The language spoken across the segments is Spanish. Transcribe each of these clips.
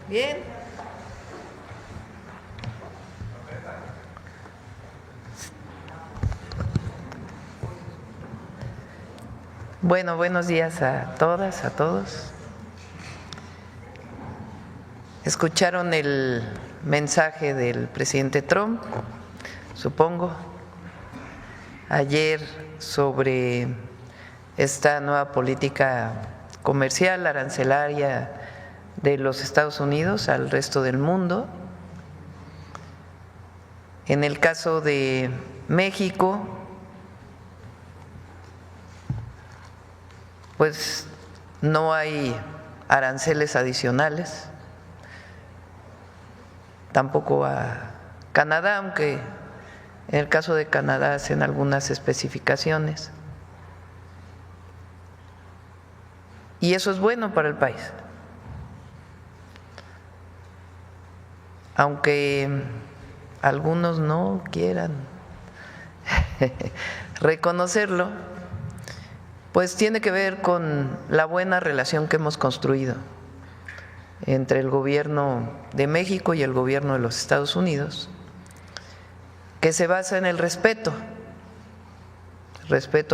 Bien. Bueno, buenos días a todas, a todos. Escucharon el mensaje del presidente Trump, supongo, ayer sobre esta nueva política comercial, arancelaria de los Estados Unidos al resto del mundo. En el caso de México, pues no hay aranceles adicionales, tampoco a Canadá, aunque en el caso de Canadá hacen algunas especificaciones. Y eso es bueno para el país. Aunque algunos no quieran reconocerlo, pues tiene que ver con la buena relación que hemos construido entre el gobierno de México y el gobierno de los Estados Unidos, que se basa en el respeto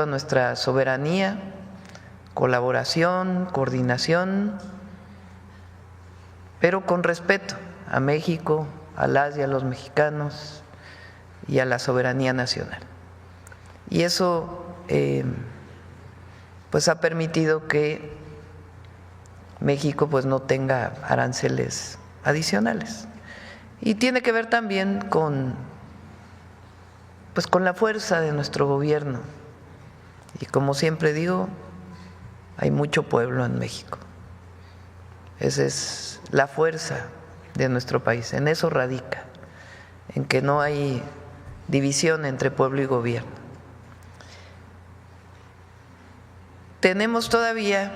a nuestra soberanía, colaboración, coordinación, pero con respeto a México, a las y a los mexicanos y a la soberanía nacional. Y eso pues ha permitido que México pues no tenga aranceles adicionales. Y tiene que ver también con la fuerza de nuestro gobierno. Y como siempre digo, hay mucho pueblo en México. Esa es la fuerza de nuestro país, en eso radica, en que no hay división entre pueblo y gobierno. Tenemos todavía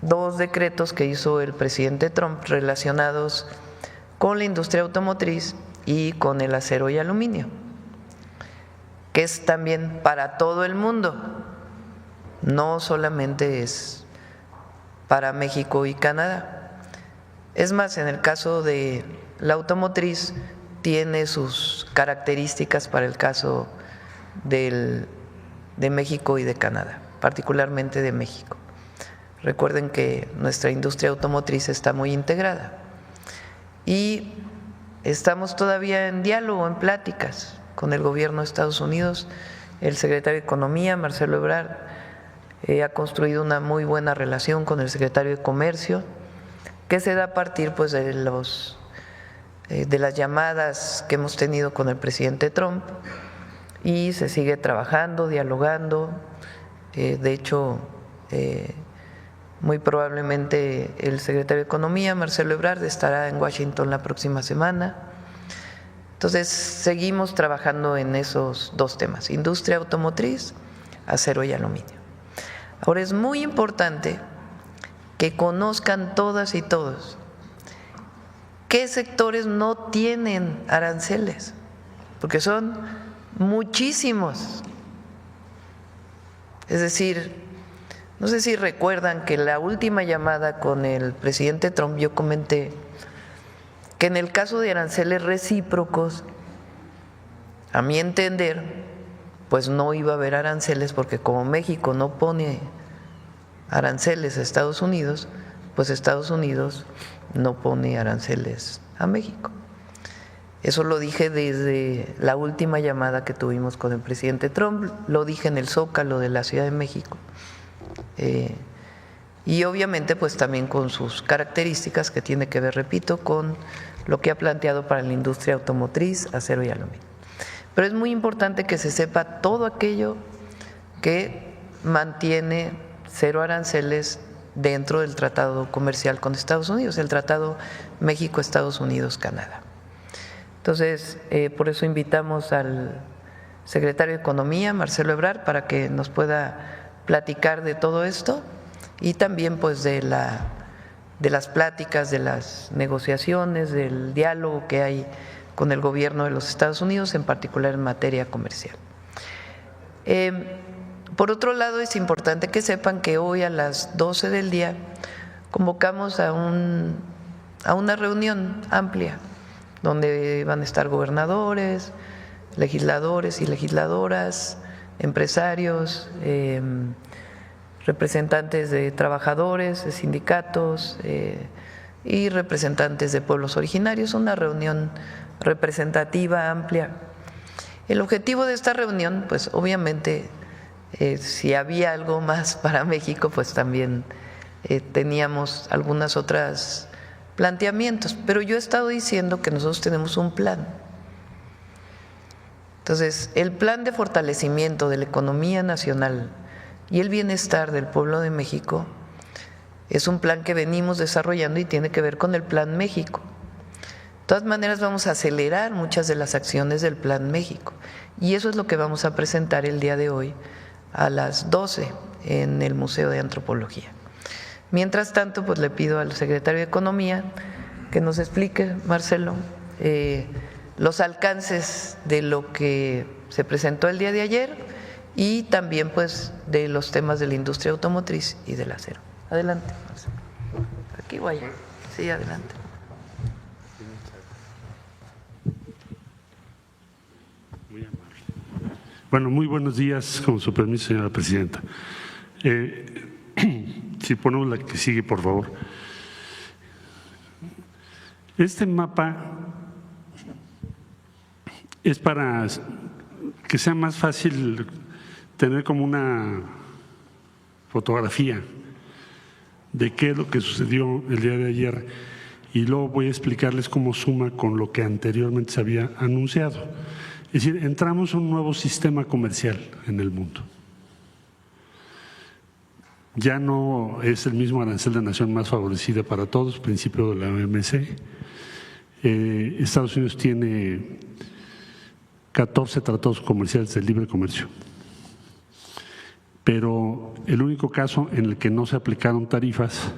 dos decretos que hizo el presidente Trump relacionados con la industria automotriz y con el acero y aluminio, que es también para todo el mundo, no solamente es para México y Canadá. Es más, en el caso de la automotriz tiene sus características para el caso de México y de Canadá, particularmente de México. Recuerden que nuestra industria automotriz está muy integrada y estamos todavía en diálogo, en pláticas con el gobierno de Estados Unidos. El secretario de Economía, Marcelo Ebrard, ha construido una muy buena relación con el secretario de Comercio, que se da a partir pues de las llamadas que hemos tenido con el presidente Trump, y se sigue trabajando, dialogando. De hecho, muy probablemente el secretario de Economía, Marcelo Ebrard, estará en Washington la próxima semana. Entonces, seguimos trabajando en esos dos temas: industria automotriz, acero y aluminio. Ahora, es muy importante que conozcan todas y todos qué sectores no tienen aranceles, porque son muchísimos. Es decir, no sé si recuerdan que la última llamada con el presidente Trump yo comenté que en el caso de aranceles recíprocos, a mi entender, pues no iba a haber aranceles, porque como México no pone aranceles a Estados Unidos, pues Estados Unidos no pone aranceles a México. Eso lo dije desde la última llamada que tuvimos con el presidente Trump, lo dije en el Zócalo de la Ciudad de México. Y obviamente pues también con sus características, que tiene que ver, repito, con lo que ha planteado para la industria automotriz, acero y aluminio. Pero es muy importante que se sepa todo aquello que mantiene cero aranceles dentro del tratado comercial con Estados Unidos, el tratado México-Estados Unidos-Canadá. Entonces, por eso invitamos al secretario de Economía, Marcelo Ebrard, para que nos pueda platicar de todo esto y también pues de las pláticas, de las negociaciones, del diálogo que hay con el gobierno de los Estados Unidos, en particular en materia comercial. Por otro lado, es importante que sepan que hoy a las 12 del día convocamos a una reunión amplia donde van a estar gobernadores, legisladores y legisladoras, empresarios, representantes de trabajadores, de sindicatos y representantes de pueblos originarios, una reunión representativa, amplia. El objetivo de esta reunión, pues obviamente, si había algo más para México, pues también teníamos algunas otras planteamientos, pero yo he estado diciendo que nosotros tenemos un plan. Entonces, el plan de fortalecimiento de la economía nacional y el bienestar del pueblo de México es un plan que venimos desarrollando y tiene que ver con el Plan México. De todas maneras, vamos a acelerar muchas de las acciones del Plan México y eso es lo que vamos a presentar el día de hoy a las 12 en el Museo de Antropología. Mientras tanto, pues le pido al secretario de Economía que nos explique, Marcelo, los alcances de lo que se presentó el día de ayer y también pues de los temas de la industria automotriz y del acero. Adelante, Marcelo. Aquí voy. Sí, adelante. Muy amable. Bueno, muy buenos días, con su permiso, señora presidenta. Si ponemos la que sigue, por favor. Este mapa es para que sea más fácil tener como una fotografía de qué es lo que sucedió el día de ayer y luego voy a explicarles cómo suma con lo que anteriormente se había anunciado. Es decir, entramos a un nuevo sistema comercial en el mundo. Ya no es el mismo arancel de nación más favorecida para todos, principio de la OMC. Estados Unidos tiene 14 tratados comerciales de libre comercio, pero el único caso en el que no se aplicaron tarifas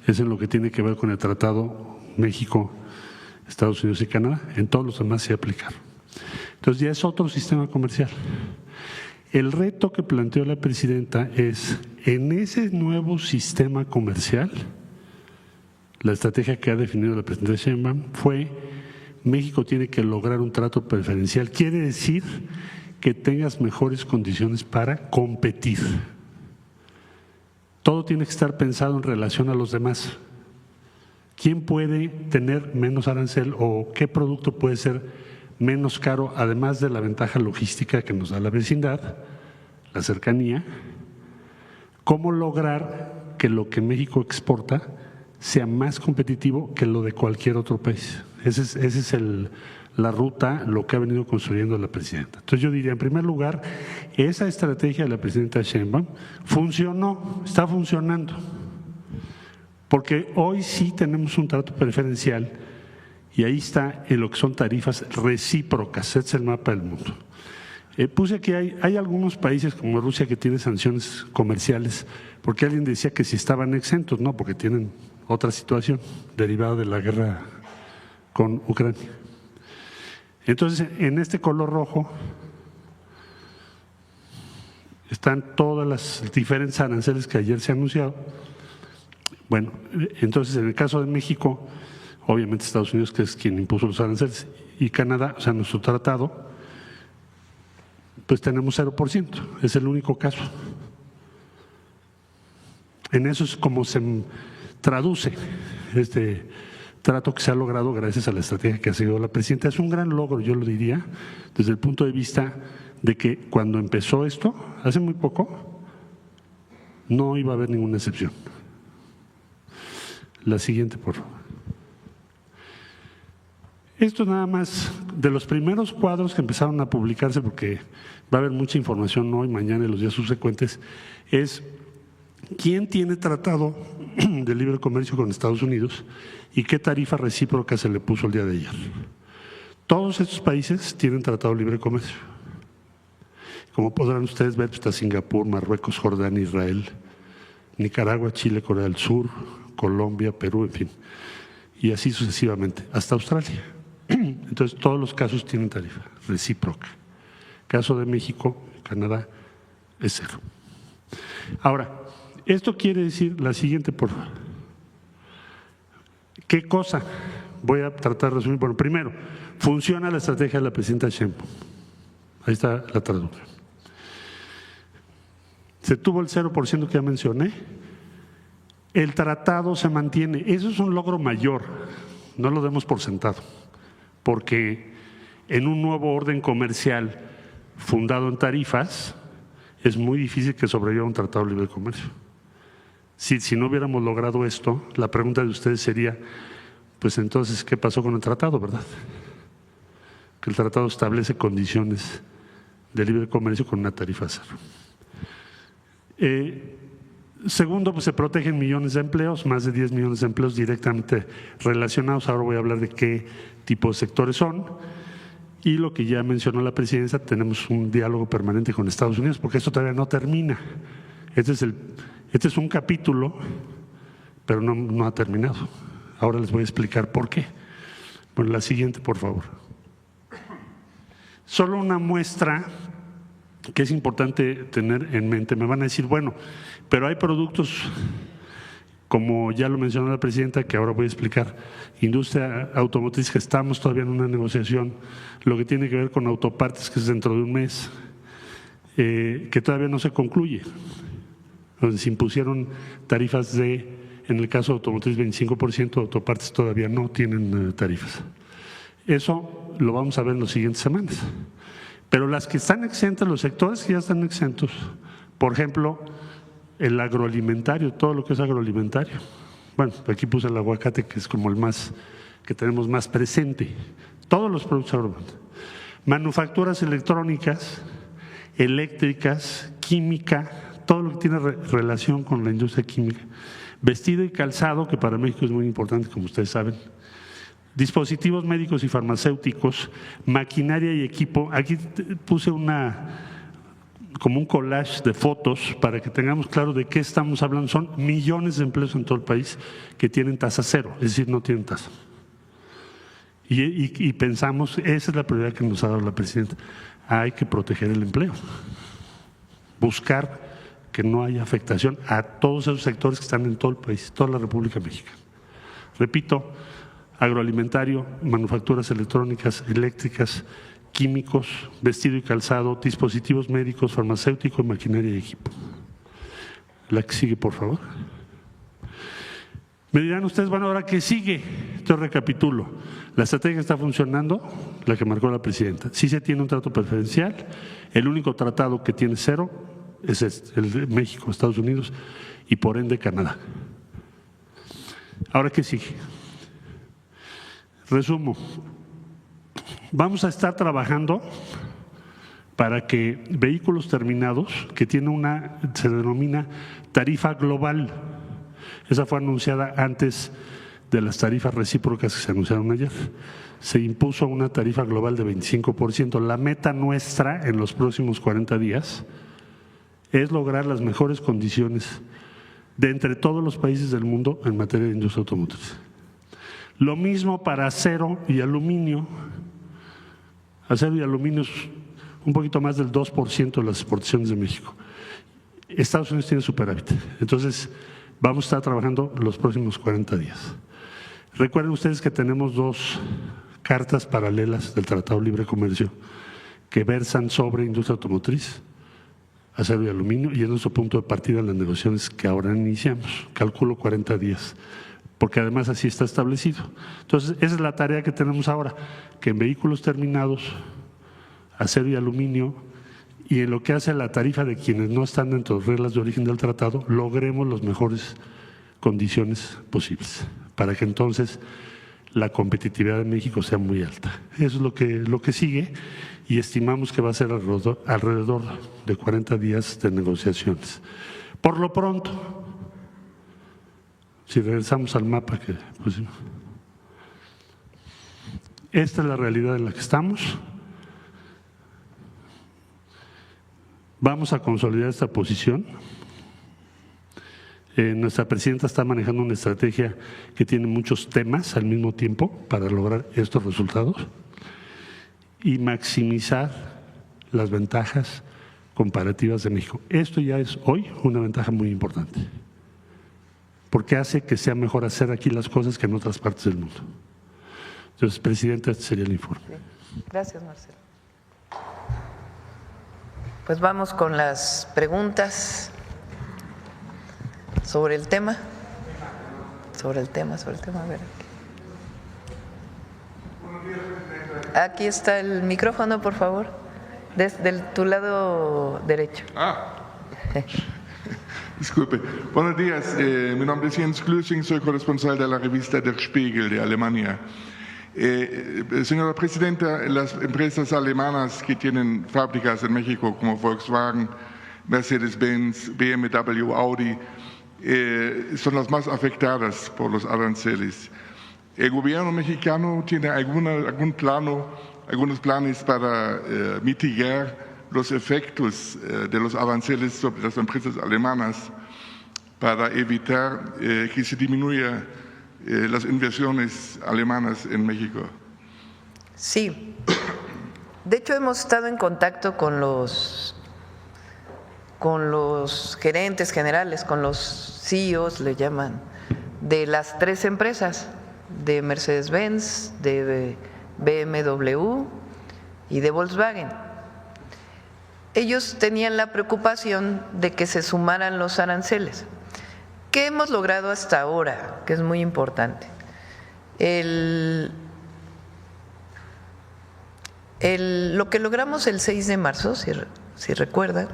es en lo que tiene que ver con el Tratado México, Estados Unidos y Canadá. En todos los demás se aplicaron. Entonces ya es otro sistema comercial. El reto que planteó la presidenta es, en ese nuevo sistema comercial, la estrategia que ha definido la presidenta Sheinbaum fue: México tiene que lograr un trato preferencial. Quiere decir que tengas mejores condiciones para competir. Todo tiene que estar pensado en relación a los demás. ¿Quién puede tener menos arancel o qué producto puede ser menos caro, además de la ventaja logística que nos da la vecindad, la cercanía? ¿Cómo lograr que lo que México exporta sea más competitivo que lo de cualquier otro país? Esa es la ruta, lo que ha venido construyendo la presidenta. Entonces yo diría, en primer lugar, esa estrategia de la presidenta Sheinbaum funcionó, está funcionando, porque hoy sí tenemos un trato preferencial y ahí está en lo que son tarifas recíprocas. Este es el mapa del mundo. Puse aquí, hay algunos países como Rusia que tienen sanciones comerciales, porque alguien decía que si estaban exentos, no, porque tienen otra situación derivada de la guerra con Ucrania. Entonces, en este color rojo están todas las diferentes aranceles que ayer se han anunciado. Bueno, entonces en el caso de México, obviamente Estados Unidos, que es quien impuso los aranceles, y Canadá, o sea, nuestro tratado, pues tenemos 0%, es el único caso. En eso es como se traduce este trato que se ha logrado gracias a la estrategia que ha seguido la presidenta. Es un gran logro, yo lo diría, desde el punto de vista de que cuando empezó esto, hace muy poco, no iba a haber ninguna excepción. La siguiente, por favor. Esto nada más de los primeros cuadros que empezaron a publicarse, porque va a haber mucha información hoy, mañana y los días subsecuentes, es quién tiene tratado de libre comercio con Estados Unidos y qué tarifa recíproca se le puso el día de ayer. Todos estos países tienen tratado de libre comercio. Como podrán ustedes ver, está Singapur, Marruecos, Jordania, Israel, Nicaragua, Chile, Corea del Sur, Colombia, Perú, en fin, y así sucesivamente, hasta Australia. Entonces, todos los casos tienen tarifa recíproca. Caso de México, Canadá, es 0. Ahora, esto quiere decir la siguiente, por favor. ¿Qué cosa? Voy a tratar de resumir. Bueno, primero, funciona la estrategia de la presidenta Sheinbaum. Ahí está la traducción. Se tuvo el 0% que ya mencioné. El tratado se mantiene. Eso es un logro mayor. No lo demos por sentado. Porque en un nuevo orden comercial fundado en tarifas, es muy difícil que sobreviva un tratado de libre comercio. Si no hubiéramos logrado esto, la pregunta de ustedes sería, pues entonces, ¿qué pasó con el tratado, verdad? Que el tratado establece condiciones de libre comercio con una tarifa cero. Segundo, pues se protegen millones de empleos, más de 10 millones de empleos directamente relacionados. Ahora voy a hablar de qué tipo de sectores son. Y lo que ya mencionó la presidenta, tenemos un diálogo permanente con Estados Unidos, porque esto todavía no termina. Este es un capítulo, pero no ha terminado. Ahora les voy a explicar por qué. Bueno, la siguiente, por favor. Solo una muestra que es importante tener en mente. Me van a decir, bueno, pero hay productos, como ya lo mencionó la presidenta, que ahora voy a explicar, industria automotriz, que estamos todavía en una negociación, lo que tiene que ver con autopartes, que es dentro de un mes, que todavía no se concluye, donde se impusieron tarifas en el caso de automotriz 25%, autopartes todavía no tienen tarifas. Eso lo vamos a ver en las siguientes semanas. Pero las que están exentas, los sectores que ya están exentos, por ejemplo, el agroalimentario, todo lo que es agroalimentario. Bueno, aquí puse el aguacate, que es como el más que tenemos más presente. Todos los productos agroalimentarios. Manufacturas electrónicas, eléctricas, química, todo lo que tiene relación con la industria química. Vestido y calzado, que para México es muy importante, como ustedes saben. Dispositivos médicos y farmacéuticos, maquinaria y equipo. Aquí puse como un collage de fotos para que tengamos claro de qué estamos hablando. Son millones de empleos en todo el país que tienen tasa cero, es decir, no tienen tasa. Y pensamos, esa es la prioridad que nos ha dado la presidenta. Hay que proteger el empleo, buscar que no haya afectación a todos esos sectores que están en todo el país, toda la República Mexicana. Repito, agroalimentario, manufacturas electrónicas, eléctricas, químicos, vestido y calzado, dispositivos médicos, farmacéuticos, maquinaria y equipo. La que sigue, por favor. Me dirán ustedes, bueno, ¿ahora qué sigue? Yo recapitulo. La estrategia está funcionando, la que marcó la presidenta. Sí se tiene un trato preferencial. El único tratado que tiene cero es el de México, Estados Unidos y por ende Canadá. ¿Ahora qué sigue? Resumo. Vamos a estar trabajando para que vehículos terminados, que tiene se denomina tarifa global, esa fue anunciada antes de las tarifas recíprocas que se anunciaron ayer, se impuso una tarifa global de 25%. La meta nuestra en los próximos 40 días es lograr las mejores condiciones de entre todos los países del mundo en materia de industria automotriz. Lo mismo para acero y aluminio. Acero y aluminio es un poquito más del 2% de las exportaciones de México. Estados Unidos tiene superávit. Entonces, vamos a estar trabajando los próximos 40 días. Recuerden ustedes que tenemos dos cartas paralelas del Tratado de Libre Comercio que versan sobre industria automotriz, acero y aluminio, y es nuestro punto de partida en las negociaciones que ahora iniciamos. Calculo 40 días. Porque además así está establecido. Entonces, esa es la tarea que tenemos ahora, que en vehículos terminados, acero y aluminio, y en lo que hace a la tarifa de quienes no están dentro de las reglas de origen del tratado, logremos las mejores condiciones posibles, para que entonces la competitividad de México sea muy alta. Eso es lo que sigue, y estimamos que va a ser alrededor de 40 días de negociaciones. Por lo pronto, si regresamos al mapa que pusimos, esta es la realidad en la que estamos. Vamos a consolidar esta posición. Nuestra presidenta está manejando una estrategia que tiene muchos temas al mismo tiempo para lograr estos resultados y maximizar las ventajas comparativas de México. Esto ya es hoy una ventaja muy importante. porque hace que sea mejor hacer aquí las cosas que en otras partes del mundo. Entonces, Presidenta, este sería el informe. Sí. Gracias, Marcelo. Pues vamos con las preguntas sobre el tema. Sobre el tema, a ver. Aquí está el micrófono, por favor, desde tu lado derecho. Disculpe. Buenos días, mi nombre es Jens Glüssing, soy corresponsal de la revista Der Spiegel de Alemania. Señora Presidenta, las empresas alemanas que tienen fábricas en México como Volkswagen, Mercedes-Benz, BMW, Audi, son las más afectadas por los aranceles. ¿El gobierno mexicano tiene algunos planes para mitigar los efectos de los aranceles sobre las empresas alemanas para evitar que se disminuya las inversiones alemanas en México? Sí. De hecho, hemos estado en contacto con los gerentes generales, con los CEOs, le llaman, de las tres empresas, de Mercedes-Benz, de BMW y de Volkswagen. Ellos tenían la preocupación de que se sumaran los aranceles. ¿Qué hemos logrado hasta ahora? Que es muy importante. Lo que logramos el 6 de marzo, si recuerdan,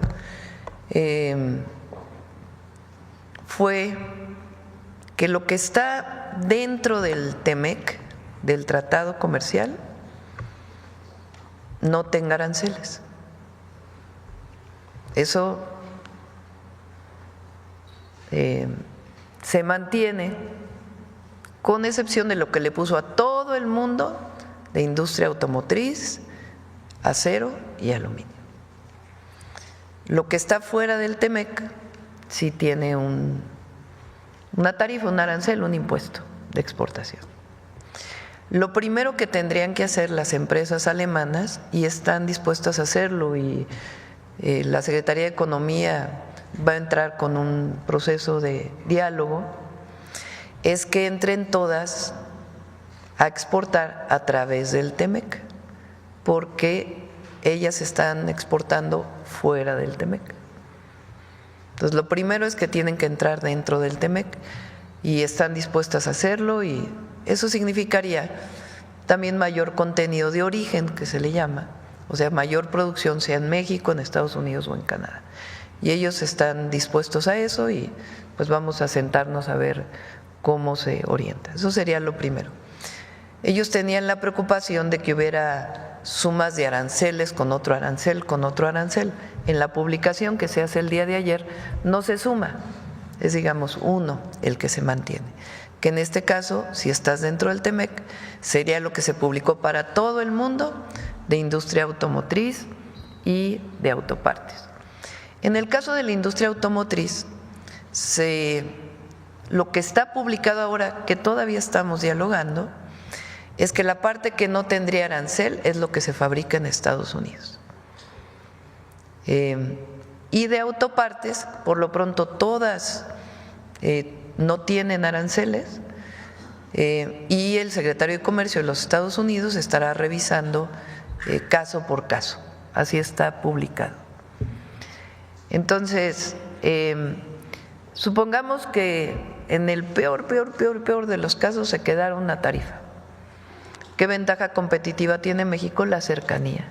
fue que lo que está dentro del TEMEC, del tratado comercial, no tenga aranceles. Eso se mantiene, con excepción de lo que le puso a todo el mundo de industria automotriz, acero y aluminio. Lo que está fuera del TEMEC sí tiene una tarifa, un arancel, un impuesto de exportación. Lo primero que tendrían que hacer las empresas alemanas, y están dispuestas a hacerlo, y la Secretaría de Economía va a entrar con un proceso de diálogo, es que entren todas a exportar a través del TEMEC, porque ellas están exportando fuera del TEMEC. Entonces, lo primero es que tienen que entrar dentro del TEMEC y están dispuestas a hacerlo, y eso significaría también mayor contenido de origen, que se le llama, o sea, mayor producción, sea en México, en Estados Unidos o en Canadá. Y ellos están dispuestos a eso, y pues vamos a sentarnos a ver cómo se orienta. Eso sería lo primero. Ellos tenían la preocupación de que hubiera sumas de aranceles con otro arancel, con otro arancel. En la publicación que se hace el día de ayer no se suma, es digamos uno el que se mantiene, que en este caso, si estás dentro del TEMEC, sería lo que se publicó para todo el mundo de industria automotriz y de autopartes. En el caso de la industria automotriz, lo que está publicado ahora, que todavía estamos dialogando, es que la parte que no tendría arancel es lo que se fabrica en Estados Unidos. Y de autopartes, por lo pronto todas no tienen aranceles, y el secretario de Comercio de los Estados Unidos estará revisando caso por caso, así está publicado. Entonces, supongamos que en el peor de los casos se quedara una tarifa. ¿Qué ventaja competitiva tiene México? La cercanía,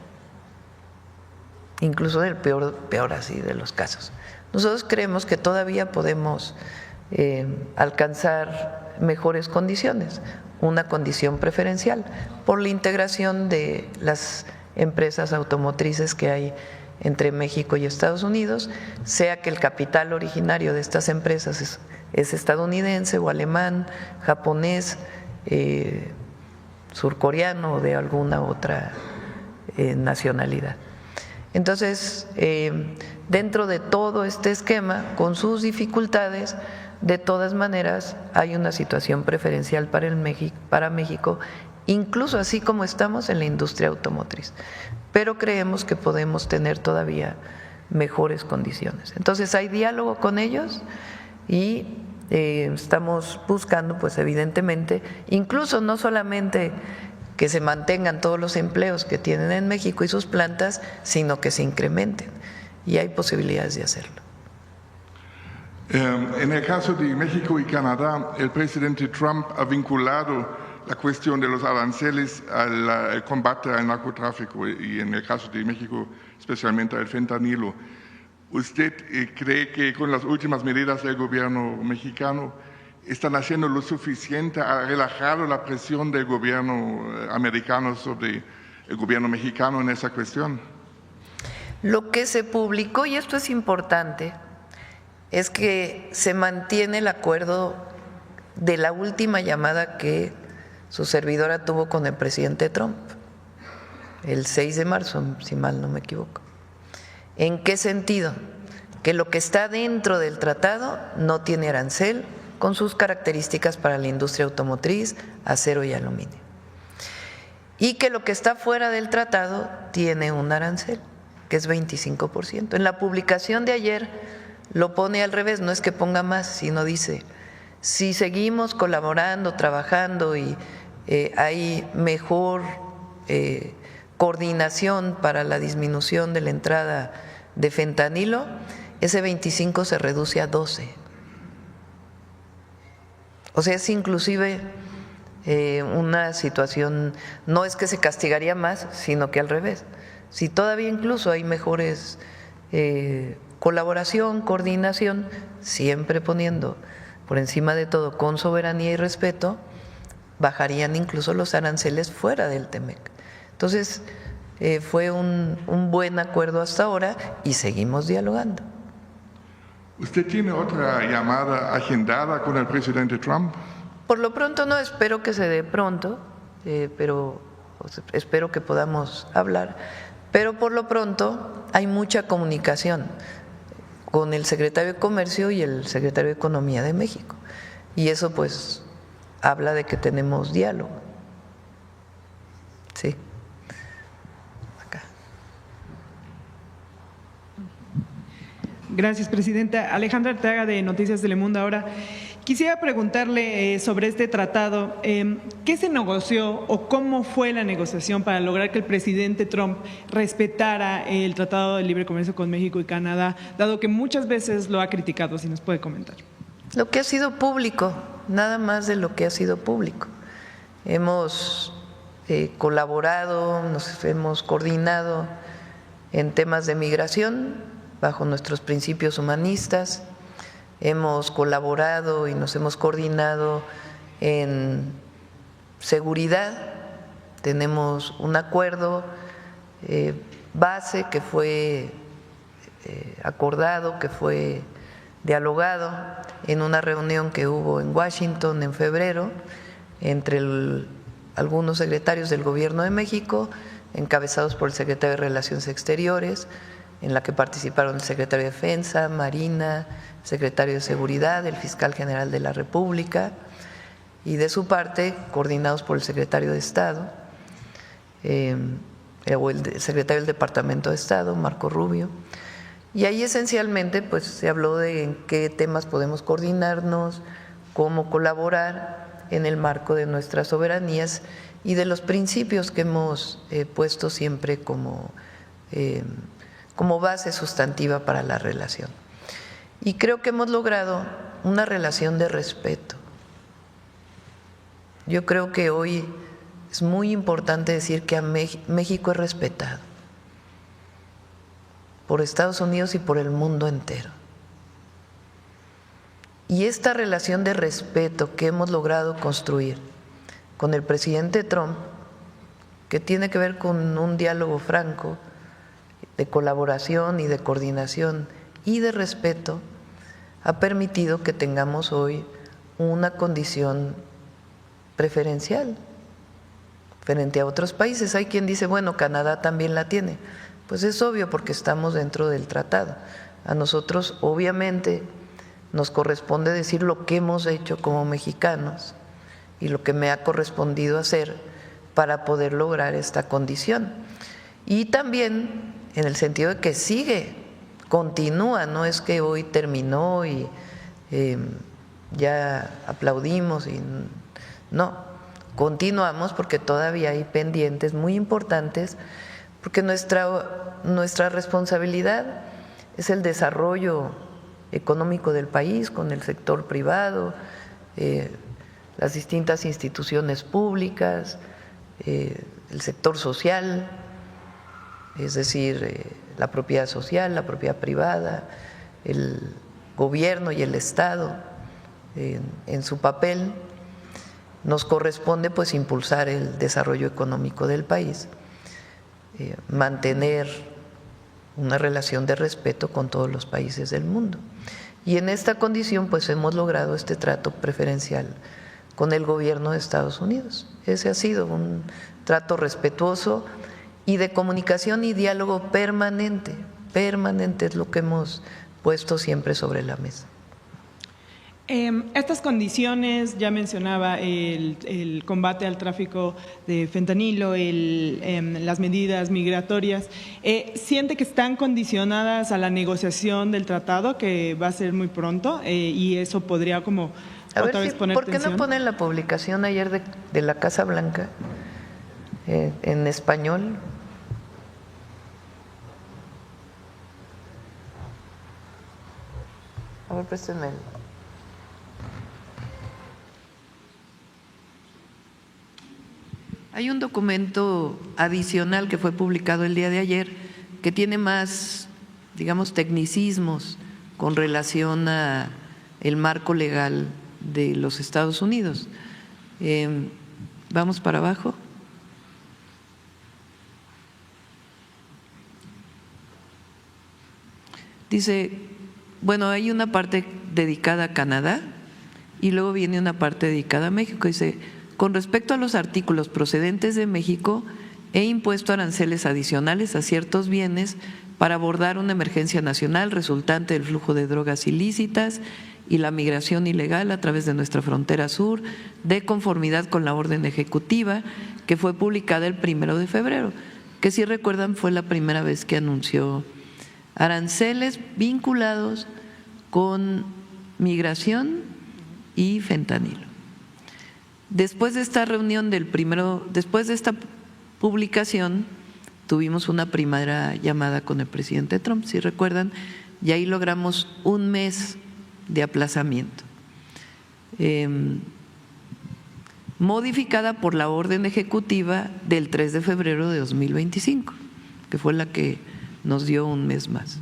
incluso del peor así de los casos. Nosotros creemos que todavía podemos alcanzar mejores condiciones, una condición preferencial por la integración de las empresas automotrices que hay entre México y Estados Unidos, sea que el capital originario de estas empresas es estadounidense o alemán, japonés, surcoreano o de alguna otra nacionalidad. Entonces, dentro de todo este esquema, con sus dificultades, de todas maneras hay una situación preferencial para México, incluso así como estamos en la industria automotriz, pero creemos que podemos tener todavía mejores condiciones. Entonces hay diálogo con ellos, y estamos buscando, pues evidentemente, incluso no solamente que se mantengan todos los empleos que tienen en México y sus plantas, sino que se incrementen. Y hay posibilidades de hacerlo. En el caso de México y Canadá, el presidente Trump ha vinculado la cuestión de los aranceles al combate al narcotráfico y en el caso de México especialmente al fentanilo. ¿Usted cree que con las últimas medidas del gobierno mexicano están haciendo lo suficiente, ha relajado la presión del gobierno americano sobre el gobierno mexicano en esa cuestión? Lo que se publicó, y esto es importante, es que se mantiene el acuerdo de la última llamada que su servidora tuvo con el presidente Trump, el 6 de marzo, si mal no me equivoco. ¿En qué sentido? Que lo que está dentro del tratado no tiene arancel con sus características para la industria automotriz, acero y aluminio. Y que lo que está fuera del tratado tiene un arancel, que es 25%. En la publicación de ayer lo pone al revés, no es que ponga más, sino dice, si seguimos colaborando, trabajando y hay mejor coordinación para la disminución de la entrada de fentanilo, ese 25 se reduce a 12. O sea, es inclusive una situación, no es que se castigaría más, sino que al revés. Si todavía incluso hay mejores colaboración, coordinación, siempre poniendo por encima de todo con soberanía y respeto, bajarían incluso los aranceles fuera del TEMEC. Entonces, fue un buen acuerdo hasta ahora y seguimos dialogando. ¿Usted tiene otra llamada agendada con el presidente Trump? Por lo pronto no, espero que se dé pronto, pero espero que podamos hablar. Pero por lo pronto hay mucha comunicación con el secretario de Comercio y el secretario de Economía de México. Y eso pues habla de que tenemos diálogo. Sí. Acá. Gracias, presidenta. Alejandra Arteaga, de Noticias Telemundo. Ahora, quisiera preguntarle sobre este tratado. ¿Qué se negoció o cómo fue la negociación para lograr que el presidente Trump respetara el Tratado de Libre Comercio con México y Canadá, dado que muchas veces lo ha criticado? Si nos puede comentar. Lo que ha sido público, nada más de lo que ha sido público. Hemos colaborado, nos hemos coordinado en temas de migración bajo nuestros principios humanistas. Hemos colaborado y nos hemos coordinado en seguridad. Tenemos un acuerdo base que fue acordado, que fue dialogado en una reunión que hubo en Washington en febrero entre algunos secretarios del Gobierno de México, encabezados por el secretario de Relaciones Exteriores, en la que participaron el secretario de Defensa, Marina, secretario de Seguridad, el fiscal general de la República, y de su parte, coordinados por el secretario de Estado, o el secretario del Departamento de Estado, Marco Rubio. Y ahí esencialmente pues se habló de en qué temas podemos coordinarnos, cómo colaborar en el marco de nuestras soberanías y de los principios que hemos puesto siempre como base sustantiva para la relación. Y creo que hemos logrado una relación de respeto. Yo creo que hoy es muy importante decir que a México es respetado por Estados Unidos y por el mundo entero. Y esta relación de respeto que hemos logrado construir con el presidente Trump, que tiene que ver con un diálogo franco, de colaboración y de coordinación y de respeto, ha permitido que tengamos hoy una condición preferencial frente a otros países. Hay quien dice, bueno, Canadá también la tiene. Pues es obvio porque estamos dentro del tratado. A nosotros obviamente nos corresponde decir lo que hemos hecho como mexicanos y lo que me ha correspondido hacer para poder lograr esta condición. Y también en el sentido de que sigue, continúa, no es que hoy terminó y ya aplaudimos y no, continuamos porque todavía hay pendientes muy importantes, porque nuestra responsabilidad es el desarrollo económico del país con el sector privado, las distintas instituciones públicas, el sector social, es decir, la propiedad social, la propiedad privada, el gobierno y el Estado en su papel. Nos corresponde pues impulsar el desarrollo económico del país, mantener una relación de respeto con todos los países del mundo. Y en esta condición pues hemos logrado este trato preferencial con el gobierno de Estados Unidos. Ese ha sido un trato respetuoso y de comunicación y diálogo permanente. Permanente es lo que hemos puesto siempre sobre la mesa. Estas condiciones, ya mencionaba el combate al tráfico de fentanilo, las medidas migratorias, ¿siente que están condicionadas a la negociación del tratado que va a ser muy pronto y eso podría como otra vez poner ¿por qué tensión? no ponen la publicación ayer de la Casa Blanca en español? A ver, préstenme. Hay un documento adicional que fue publicado el día de ayer que tiene más, digamos, tecnicismos con relación a el marco legal de los Estados Unidos. Vamos para abajo. Dice, bueno, hay una parte dedicada a Canadá y luego viene una parte dedicada a México. Dice, con respecto a los artículos procedentes de México, he impuesto aranceles adicionales a ciertos bienes para abordar una emergencia nacional resultante del flujo de drogas ilícitas y la migración ilegal a través de nuestra frontera sur, de conformidad con la orden ejecutiva que fue publicada el 1 de febrero, que si recuerdan fue la primera vez que anunció aranceles vinculados con migración y fentanilo. Después de esta reunión después de esta publicación, tuvimos una primera llamada con el presidente Trump, si recuerdan, y ahí logramos un mes de aplazamiento, modificada por la orden ejecutiva del 3 de febrero de 2025, que fue la que nos dio un mes más.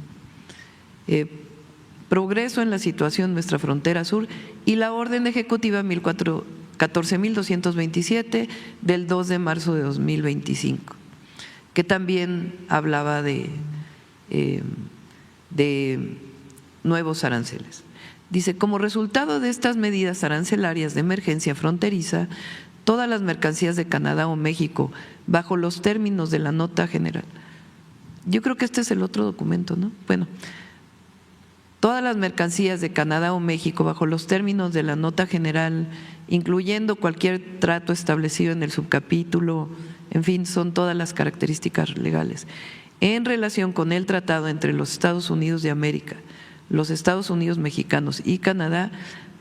Progreso en la situación en nuestra frontera sur y la orden ejecutiva 14.227 del 2 de marzo de 2025, que también hablaba de nuevos aranceles. Dice, como resultado de estas medidas arancelarias de emergencia fronteriza, todas las mercancías de Canadá o México, bajo los términos de la nota general. Yo creo que este es el otro documento, ¿no? Bueno, todas las mercancías de Canadá o México, bajo los términos de la nota general, incluyendo cualquier trato establecido en el subcapítulo, en fin, son todas las características legales, en relación con el tratado entre los Estados Unidos de América, los Estados Unidos mexicanos y Canadá,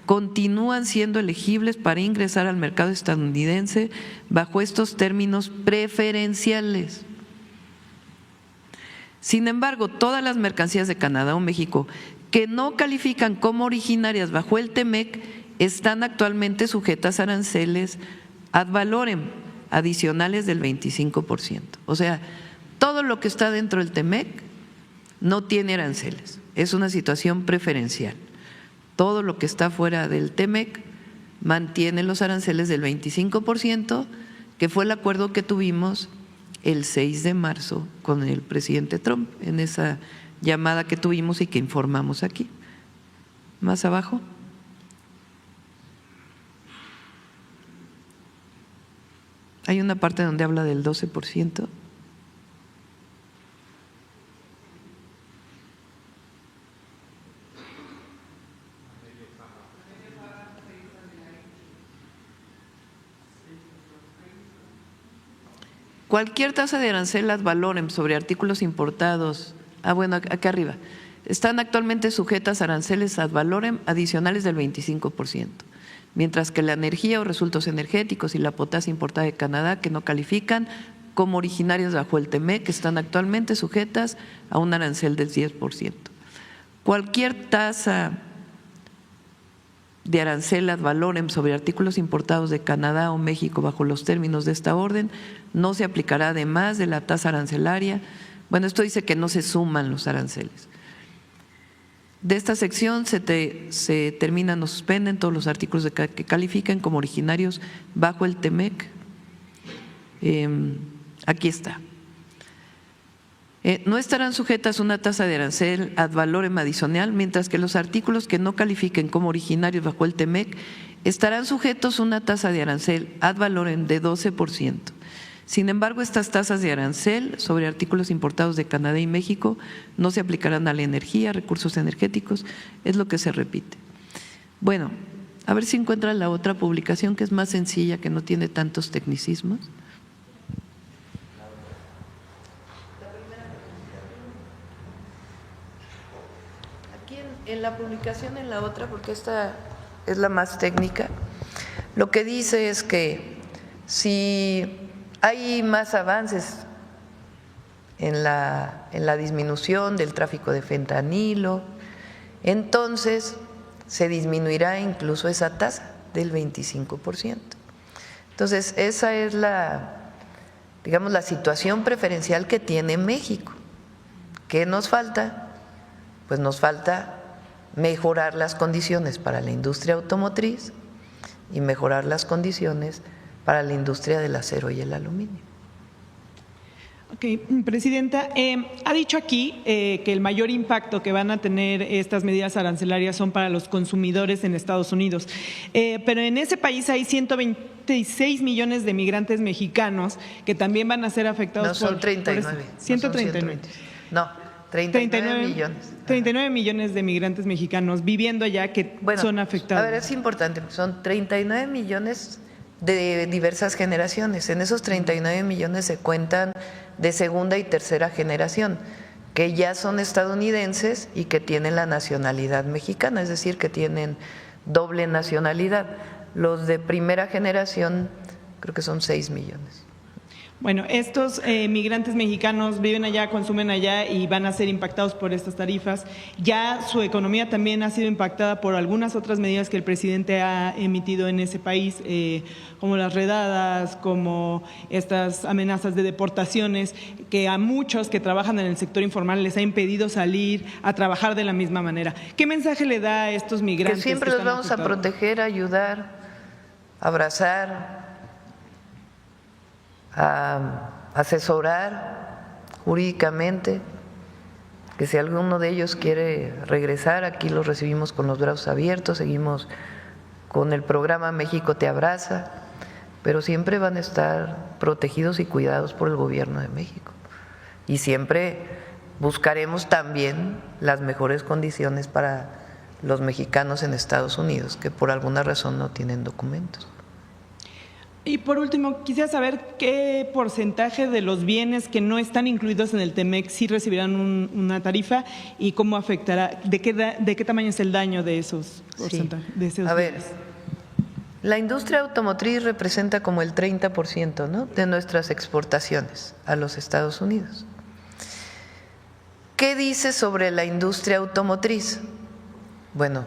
continúan siendo elegibles para ingresar al mercado estadounidense bajo estos términos preferenciales. Sin embargo, todas las mercancías de Canadá o México que no califican como originarias bajo el TEMEC están actualmente sujetas a aranceles ad valorem adicionales del 25%. O sea, todo lo que está dentro del TEMEC no tiene aranceles, es una situación preferencial. Todo lo que está fuera del TEMEC mantiene los aranceles del 25%, que fue el acuerdo que tuvimos el 6 de marzo con el presidente Trump en esa llamada que tuvimos y que informamos aquí. Más abajo. Hay una parte donde habla del 12%. Cualquier tasa de arancel ad valorem sobre artículos importados, bueno, acá arriba, están actualmente sujetas a aranceles ad valorem adicionales del 25%, mientras que la energía o resultados energéticos y la potasa importada de Canadá, que no califican como originarias bajo el TEMEC, están actualmente sujetas a un arancel del 10%. Cualquier tasa de arancel ad valorem sobre artículos importados de Canadá o México bajo los términos de esta orden no se aplicará además de la tasa arancelaria. Bueno, esto dice que no se suman los aranceles. De esta sección se terminan o suspenden todos los artículos que califiquen como originarios bajo el TEMEC. Aquí está. No estarán sujetas a una tasa de arancel ad valorem adicional, mientras que los artículos que no califiquen como originarios bajo el TEMEC estarán sujetos a una tasa de arancel ad valorem de 12%. Sin embargo, estas tasas de arancel sobre artículos importados de Canadá y México no se aplicarán a la energía, recursos energéticos, es lo que se repite. Bueno, a ver si encuentran la otra publicación que es más sencilla, que no tiene tantos tecnicismos. En la publicación, en la otra, porque esta es la más técnica, lo que dice es que si hay más avances en la disminución del tráfico de fentanilo, entonces se disminuirá incluso esa tasa del 25%. Entonces, esa es digamos, la situación preferencial que tiene México. ¿Qué nos falta? Pues nos falta mejorar las condiciones para la industria automotriz y mejorar las condiciones para la industria del acero y el aluminio. Ok, Presidenta, ha dicho aquí que el mayor impacto que van a tener estas medidas arancelarias son para los consumidores en Estados Unidos, pero en ese país hay 126 millones de migrantes mexicanos que también van a ser afectados. No, son 39. 139. No. 39 millones. 39 millones de migrantes mexicanos viviendo allá que son afectados. A ver, es importante, son 39 millones de diversas generaciones. En esos 39 millones se cuentan de segunda y tercera generación, que ya son estadounidenses y que tienen la nacionalidad mexicana, es decir, que tienen doble nacionalidad. Los de primera generación creo que son 6 millones. Bueno, estos migrantes mexicanos viven allá, consumen allá y van a ser impactados por estas tarifas. Ya su economía también ha sido impactada por algunas otras medidas que el presidente ha emitido en ese país, como las redadas, como estas amenazas de deportaciones, que a muchos que trabajan en el sector informal les ha impedido salir a trabajar de la misma manera. ¿Qué mensaje le da a estos migrantes? Que siempre los vamos a proteger, ayudar, abrazar, a asesorar jurídicamente, que si alguno de ellos quiere regresar, aquí los recibimos con los brazos abiertos, seguimos con el programa México te abraza, pero siempre van a estar protegidos y cuidados por el gobierno de México. Y siempre buscaremos también las mejores condiciones para los mexicanos en Estados Unidos, que por alguna razón no tienen documentos. Y por último, quisiera saber qué porcentaje de los bienes que no están incluidos en el TEMEC sí recibirán una tarifa y cómo afectará, de qué tamaño es el daño de esos porcentajes. Sí. De esos bienes. La industria automotriz representa como el 30%, ¿no?, de nuestras exportaciones a los Estados Unidos. ¿Qué dice sobre la industria automotriz? Bueno,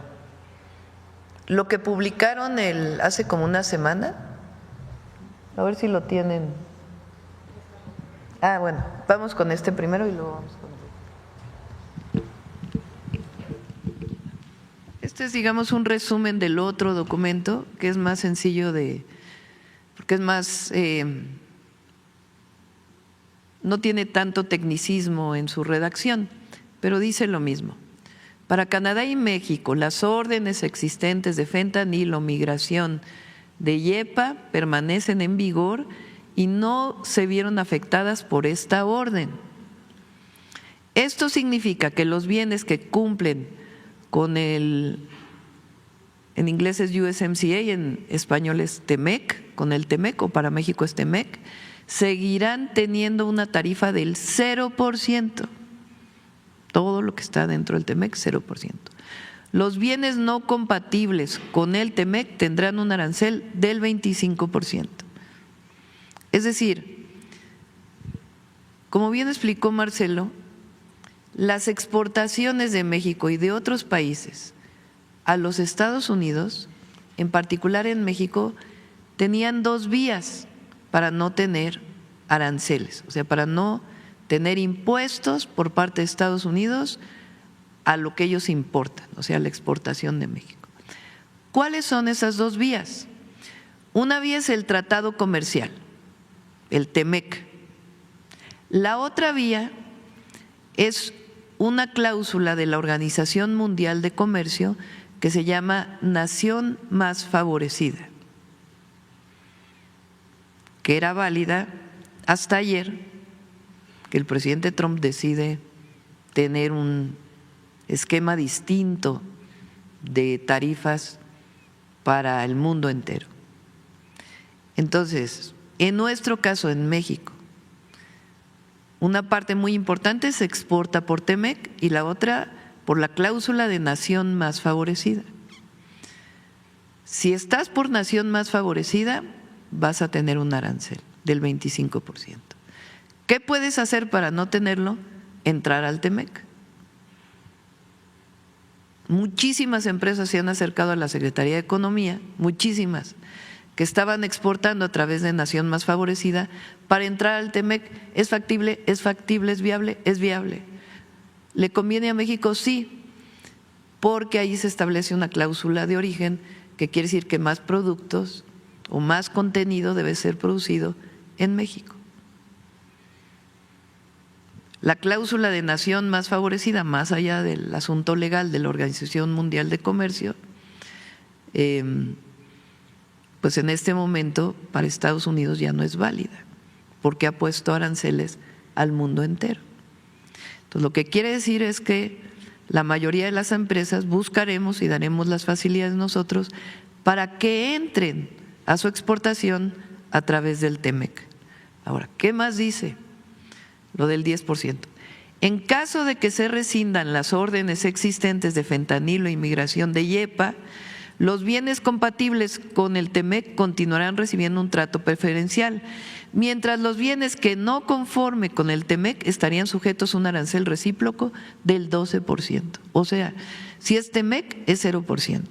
lo que publicaron hace como una semana. A ver si lo tienen. Bueno, vamos con este primero y luego vamos con el. Este es, digamos, un resumen del otro documento, que es más sencillo porque es más, no tiene tanto tecnicismo en su redacción, pero dice lo mismo. Para Canadá y México, las órdenes existentes de fentanilo, migración de IEPA permanecen en vigor y no se vieron afectadas por esta orden. Esto significa que los bienes que cumplen con en inglés es USMCA, en español es TEMEC, con el TEMEC o para México es TEMEC, seguirán teniendo una tarifa del 0%. Todo lo que está dentro del TEMEC, 0%. Los bienes no compatibles con el TEMEC tendrán un arancel del 25%. Es decir, como bien explicó Marcelo, las exportaciones de México y de otros países a los Estados Unidos, en particular en México, tenían dos vías para no tener aranceles, o sea, para no tener impuestos por parte de Estados Unidos a lo que ellos importan, o sea, la exportación de México. ¿Cuáles son esas dos vías? Una vía es el tratado comercial, el TEMEC. La otra vía es una cláusula de la Organización Mundial de Comercio que se llama Nación Más Favorecida, que era válida hasta ayer, que el presidente Trump decide tener un esquema distinto de tarifas para el mundo entero. Entonces, en nuestro caso, en México, una parte muy importante se exporta por TEMEC y la otra por la cláusula de nación más favorecida. Si estás por nación más favorecida, vas a tener un arancel del 25%. ¿Qué puedes hacer para no tenerlo? Entrar al TEMEC. Muchísimas empresas se han acercado a la Secretaría de Economía, muchísimas, que estaban exportando a través de nación más favorecida para entrar al TEMEC. ¿Es factible? ¿Es factible? ¿Es viable? Es viable. ¿Le conviene a México? Sí, porque ahí se establece una cláusula de origen que quiere decir que más productos o más contenido debe ser producido en México. La cláusula de nación más favorecida, más allá del asunto legal de la Organización Mundial de Comercio, pues en este momento para Estados Unidos ya no es válida, porque ha puesto aranceles al mundo entero. Entonces, lo que quiere decir es que la mayoría de las empresas buscaremos y daremos las facilidades nosotros para que entren a su exportación a través del TEMEC. Ahora, ¿qué más dice? Lo del 10%. En caso de que se rescindan las órdenes existentes de fentanilo e inmigración de IEPA, los bienes compatibles con el TEMEC continuarán recibiendo un trato preferencial, mientras los bienes que no conforme con el TEMEC estarían sujetos a un arancel recíproco del 12%. O sea, si es TEMEC es 0%.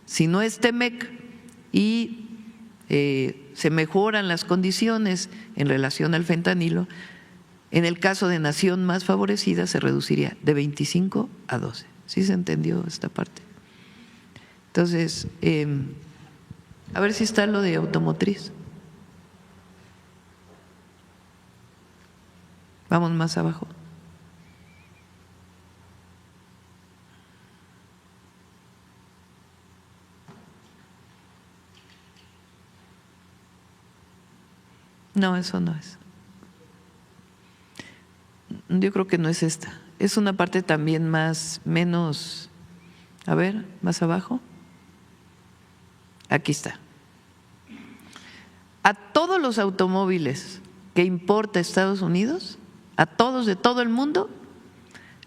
Si no es TEMEC y se mejoran las condiciones en relación al fentanilo, en el caso de nación más favorecida se reduciría de 25 a 12. ¿Sí se entendió esta parte? Entonces, a ver si está lo de automotriz. Vamos más abajo. No, eso no es. Yo creo que no es esta. Es una parte también menos, a ver, más abajo. Aquí está. A todos los automóviles que importa Estados Unidos, a todos de todo el mundo,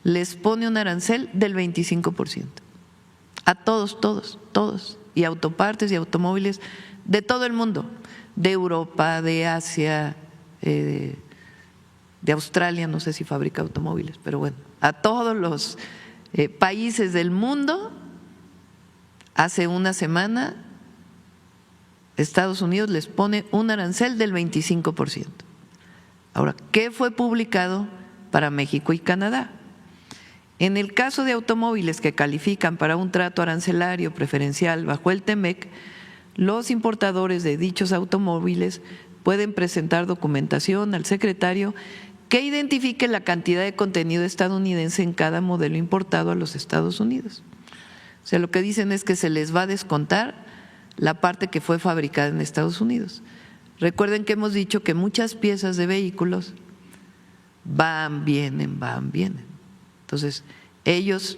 les pone un arancel del 25%. A todos, todos, todos. Y autopartes y automóviles de todo el mundo, de Europa, de Asia, de Australia, no sé si fabrica automóviles, pero bueno, a todos los países del mundo. Hace una semana Estados Unidos les pone un arancel del 25%. Ahora, ¿qué fue publicado para México y Canadá? En el caso de automóviles que califican para un trato arancelario preferencial bajo el TEMEC, los importadores de dichos automóviles pueden presentar documentación al secretario que identifique la cantidad de contenido estadounidense en cada modelo importado a los Estados Unidos. O sea, lo que dicen es que se les va a descontar la parte que fue fabricada en Estados Unidos. Recuerden que hemos dicho que muchas piezas de vehículos van, vienen. Entonces, ellos,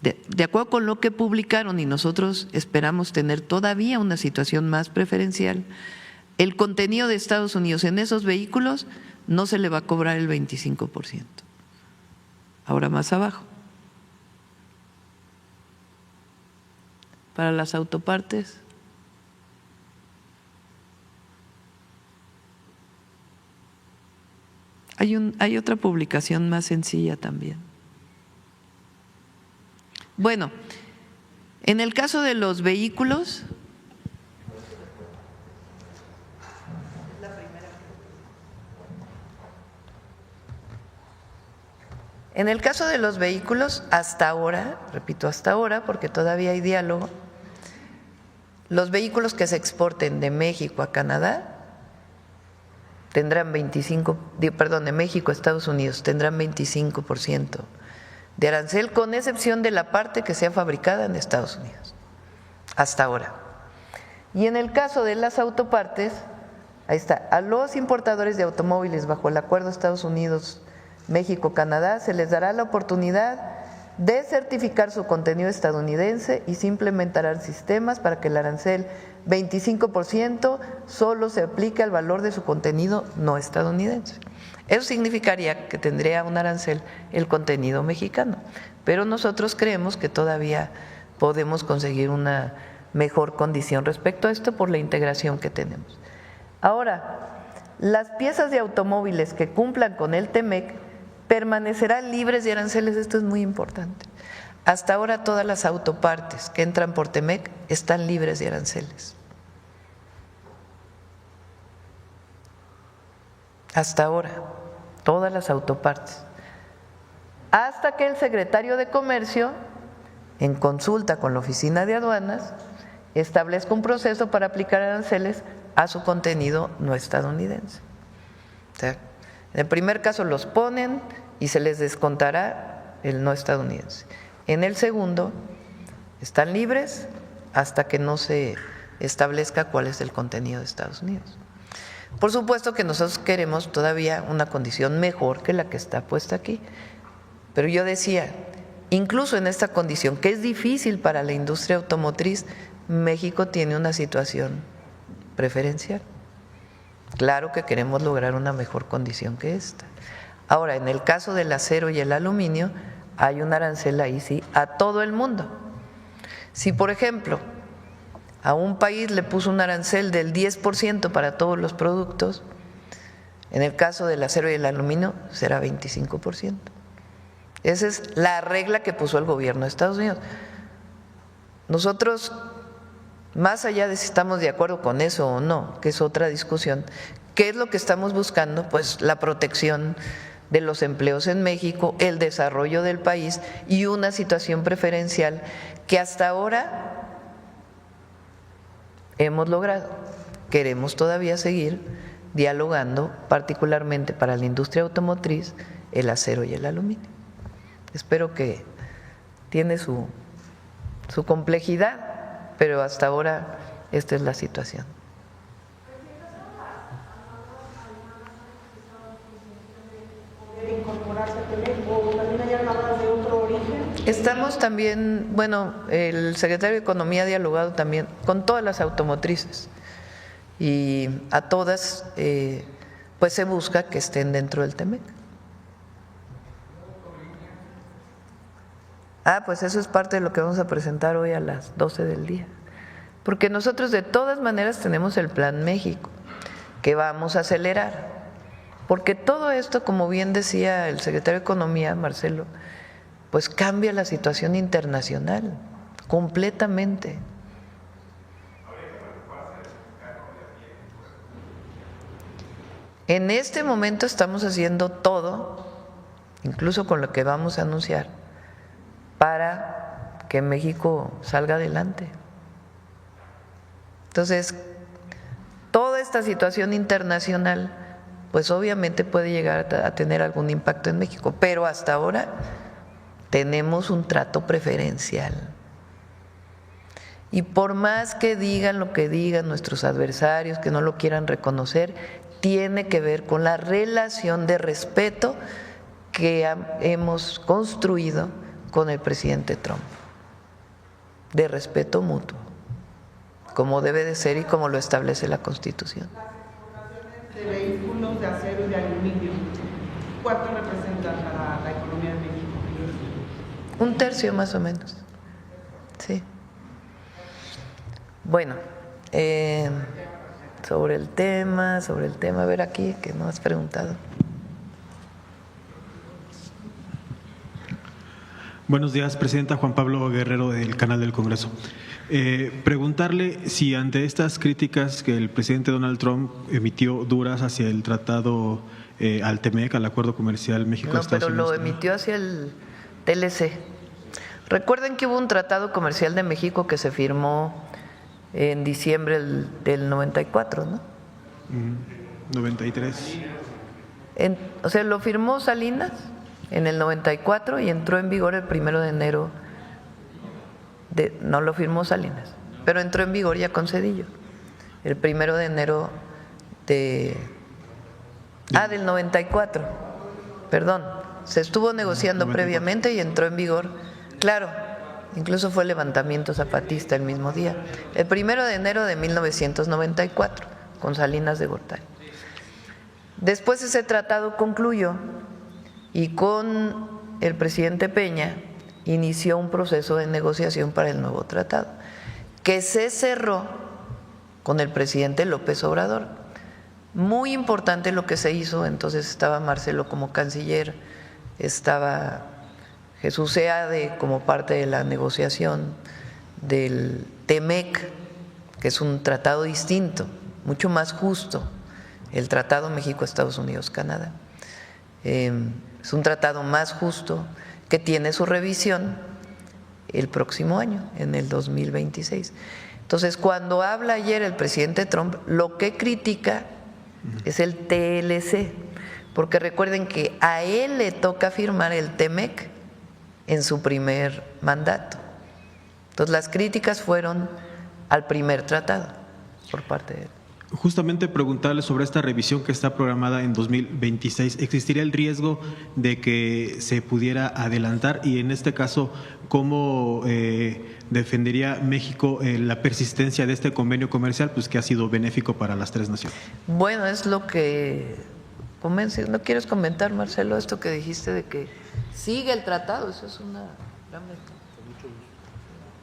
de acuerdo con lo que publicaron, y nosotros esperamos tener todavía una situación más preferencial, el contenido de Estados Unidos en esos vehículos no se le va a cobrar el 25%. ahora más abajo. Para las autopartes, hay otra publicación más sencilla también. Bueno, en el caso de los vehículos, hasta ahora, repito, hasta ahora, porque todavía hay diálogo, los vehículos que se exporten de México a Canadá tendrán de México a Estados Unidos tendrán 25% de arancel, con excepción de la parte que sea fabricada en Estados Unidos, hasta ahora. Y en el caso de las autopartes, ahí está, a los importadores de automóviles bajo el acuerdo Estados Unidos, México, Canadá, se les dará la oportunidad de certificar su contenido estadounidense y se implementarán sistemas para que el arancel 25% solo se aplique al valor de su contenido no estadounidense. Eso significaría que tendría un arancel el contenido mexicano, pero nosotros creemos que todavía podemos conseguir una mejor condición respecto a esto por la integración que tenemos. Ahora, las piezas de automóviles que cumplan con el TEMEC permanecerán libres de aranceles, esto es muy importante. Hasta ahora todas las autopartes que entran por TEMEC están libres de aranceles. Hasta ahora, todas las autopartes. Hasta que el secretario de Comercio, en consulta con la Oficina de Aduanas, establezca un proceso para aplicar aranceles a su contenido no estadounidense. O sea, en el primer caso los ponen y se les descontará el no estadounidense. En el segundo, están libres hasta que no se establezca cuál es el contenido de Estados Unidos. Por supuesto que nosotros queremos todavía una condición mejor que la que está puesta aquí, pero yo decía, incluso en esta condición, que es difícil para la industria automotriz, México tiene una situación preferencial. Claro que queremos lograr una mejor condición que esta. Ahora, en el caso del acero y el aluminio, hay un arancel ahí sí a todo el mundo. Si, por ejemplo, a un país le puso un arancel del 10% para todos los productos, en el caso del acero y el aluminio será 25%. Esa es la regla que puso el gobierno de Estados Unidos. Nosotros, más allá de si estamos de acuerdo con eso o no, que es otra discusión, ¿qué es lo que estamos buscando? Pues la protección de los empleos en México, el desarrollo del país y una situación preferencial que hasta ahora hemos logrado. Queremos todavía seguir dialogando, particularmente para la industria automotriz, el acero y el aluminio. Espero que tiene su complejidad, pero hasta ahora esta es la situación. Estamos también, bueno, el secretario de Economía ha dialogado también con todas las automotrices y a todas pues se busca que estén dentro del TEMEC. Pues eso es parte de lo que vamos a presentar hoy a las 12 del día, porque nosotros de todas maneras tenemos el Plan México que vamos a acelerar, porque todo esto, como bien decía el secretario de Economía, Marcelo, pues cambia la situación internacional completamente. En este momento estamos haciendo todo, incluso con lo que vamos a anunciar, para que México salga adelante. Entonces, toda esta situación internacional, pues obviamente puede llegar a tener algún impacto en México, pero hasta ahora tenemos un trato preferencial. Y por más que digan lo que digan nuestros adversarios, que no lo quieran reconocer, tiene que ver con la relación de respeto que hemos construido con el presidente Trump, de respeto mutuo, como debe de ser y como lo establece la Constitución. Las exportaciones de vehículos de acero y de aluminio, ¿cuánto representan para la economía de México? Un tercio más o menos. Sí. Bueno, sobre el tema, a ver aquí, que no has preguntado. Buenos días, Presidenta. Juan Pablo Guerrero, del Canal del Congreso. Preguntarle si ante estas críticas que el presidente Donald Trump emitió duras hacia el tratado al TEMEC, al Acuerdo Comercial México-Estados Unidos. No, pero lo emitió hacia el TLC. Recuerden que hubo un tratado comercial de México que se firmó en diciembre del 94, ¿no? 93. O sea, lo firmó Salinas en el 94 y entró en vigor el 1 de enero. No lo firmó Salinas, pero entró en vigor ya con Zedillo. El 1 de enero del 94. Perdón, se estuvo negociando 94. Previamente y entró en vigor. Claro, incluso fue el levantamiento zapatista el mismo día. El 1 de enero de 1994, con Salinas de Gortari. Después ese tratado concluyó y con el presidente Peña inició un proceso de negociación para el nuevo tratado, que se cerró con el presidente López Obrador. Muy importante lo que se hizo, entonces estaba Marcelo como canciller, estaba Jesús Seade como parte de la negociación del TEMEC, que es un tratado distinto, mucho más justo, el Tratado México-Estados Unidos-Canadá. Es un tratado más justo que tiene su revisión el próximo año, en el 2026. Entonces, cuando habla ayer el presidente Trump, lo que critica es el TLC, porque recuerden que a él le toca firmar el TEMEC en su primer mandato. Entonces, las críticas fueron al primer tratado por parte de él. Justamente preguntarle sobre esta revisión que está programada en 2026. ¿Existiría el riesgo de que se pudiera adelantar? Y en este caso, ¿cómo defendería México la persistencia de este convenio comercial, pues que ha sido benéfico para las tres naciones? Bueno, es lo que convence. ¿No quieres comentar, Marcelo, esto que dijiste de que sigue el tratado? Eso es una gran ventaja.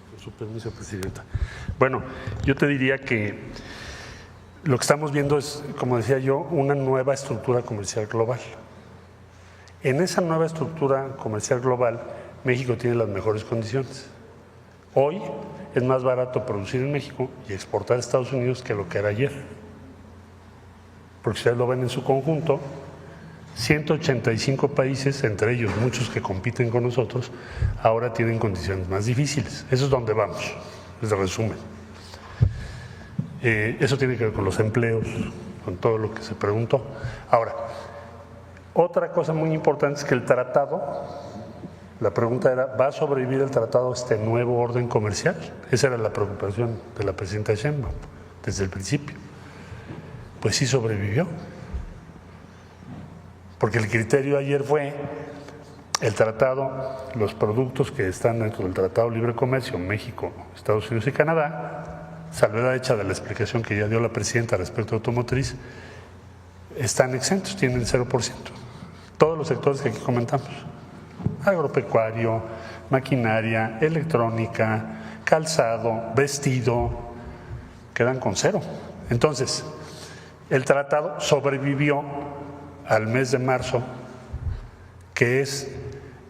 Con su permiso, Presidenta. Bueno, yo te diría que lo que estamos viendo es, como decía yo, una nueva estructura comercial global. En esa nueva estructura comercial global, México tiene las mejores condiciones. Hoy es más barato producir en México y exportar a Estados Unidos que lo que era ayer. Porque ustedes lo ven en su conjunto, 185 países, entre ellos muchos que compiten con nosotros, ahora tienen condiciones más difíciles. Eso es donde vamos, es el resumen. Eso tiene que ver con los empleos, con todo lo que se preguntó. Ahora, otra cosa muy importante es que el tratado, la pregunta era, ¿va a sobrevivir el tratado a este nuevo orden comercial? Esa era la preocupación de la presidenta Sheinbaum desde el principio. Pues sí sobrevivió, porque el criterio ayer fue el tratado, los productos que están dentro del Tratado de Libre Comercio, México, Estados Unidos y Canadá, salvedad hecha de la explicación que ya dio la presidenta respecto a automotriz, están exentos, tienen 0%. Todos los sectores que aquí comentamos, agropecuario, maquinaria, electrónica, calzado, vestido, quedan con 0. Entonces, el tratado sobrevivió al mes de marzo, que es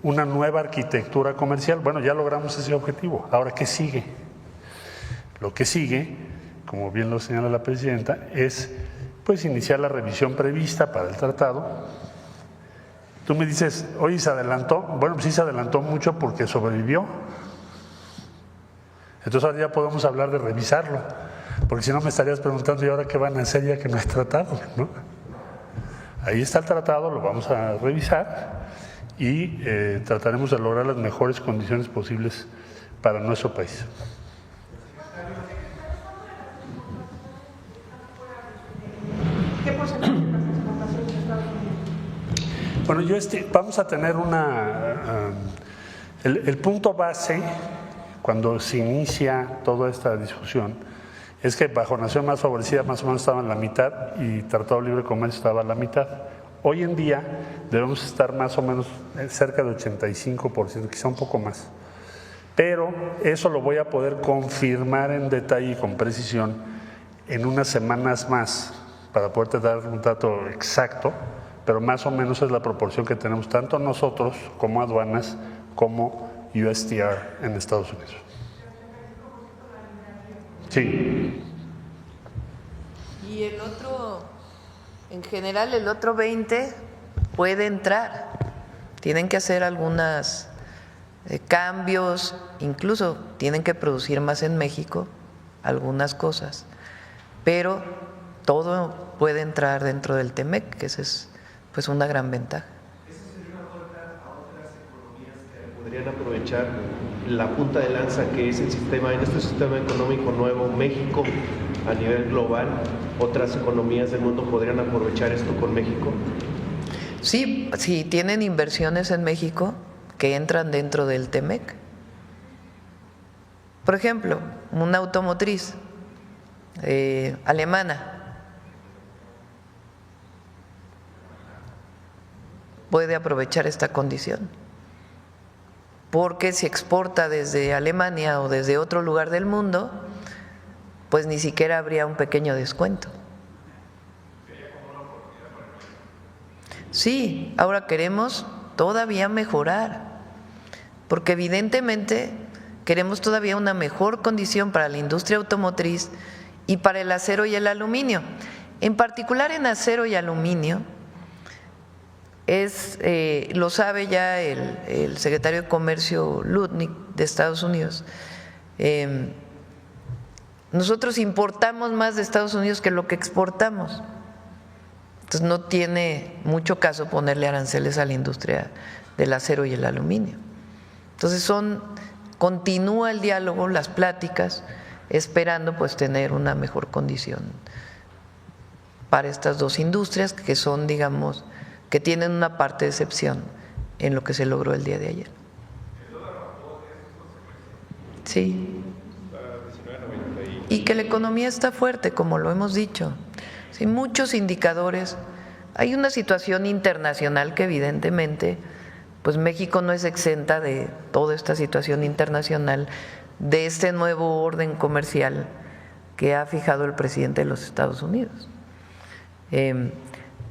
una nueva arquitectura comercial. Bueno, ya logramos ese objetivo. Ahora, ¿qué sigue? Lo que sigue, como bien lo señala la presidenta, es pues iniciar la revisión prevista para el tratado. Tú me dices, oye, ¿se adelantó? Bueno, pues sí se adelantó mucho porque sobrevivió. Entonces ahora ya podemos hablar de revisarlo, porque si no me estarías preguntando, ¿y ahora qué van a hacer ya que no hay tratado? ¿No? Ahí está el tratado, lo vamos a revisar y trataremos de lograr las mejores condiciones posibles para nuestro país. Bueno, vamos a tener el punto base cuando se inicia toda esta discusión es que bajo nación más favorecida más o menos estaba en la mitad y Tratado de Libre Comercio estaba a la mitad. Hoy en día debemos estar más o menos cerca de 85%, quizá un poco más. Pero eso lo voy a poder confirmar en detalle y con precisión en unas semanas más para poderte dar un dato exacto, pero más o menos es la proporción que tenemos tanto nosotros como aduanas como USTR en Estados Unidos. Sí. Y el otro, en general el otro 20 puede entrar. Tienen que hacer algunos cambios, incluso tienen que producir más en México, algunas cosas, pero todo puede entrar dentro del TEMEC, que esa es pues una gran ventaja. ¿Eso sería una puerta a otras economías que podrían aprovechar la punta de lanza que es el sistema, en este sistema económico nuevo, México a nivel global? ¿Otras economías del mundo podrían aprovechar esto con México? Sí, sí, tienen inversiones en México que entran dentro del TEMEC. Por ejemplo, una automotriz alemana puede aprovechar esta condición, porque si exporta desde Alemania o desde otro lugar del mundo, pues ni siquiera habría un pequeño descuento. Sí, ahora queremos todavía mejorar, porque evidentemente queremos todavía una mejor condición para la industria automotriz y para el acero y el aluminio. En particular en acero y aluminio, lo sabe ya el secretario de Comercio Lutnick de Estados Unidos. Nosotros importamos más de Estados Unidos que lo que exportamos. Entonces no tiene mucho caso ponerle aranceles a la industria del acero y el aluminio. Entonces continúa el diálogo, las pláticas, esperando pues tener una mejor condición para estas dos industrias que son, digamos, que tienen una parte de excepción en lo que se logró el día de ayer. Sí. Y que la economía está fuerte, como lo hemos dicho. Sí, muchos indicadores. Hay una situación internacional que evidentemente, pues México no es exenta de toda esta situación internacional, de este nuevo orden comercial que ha fijado el presidente de los Estados Unidos.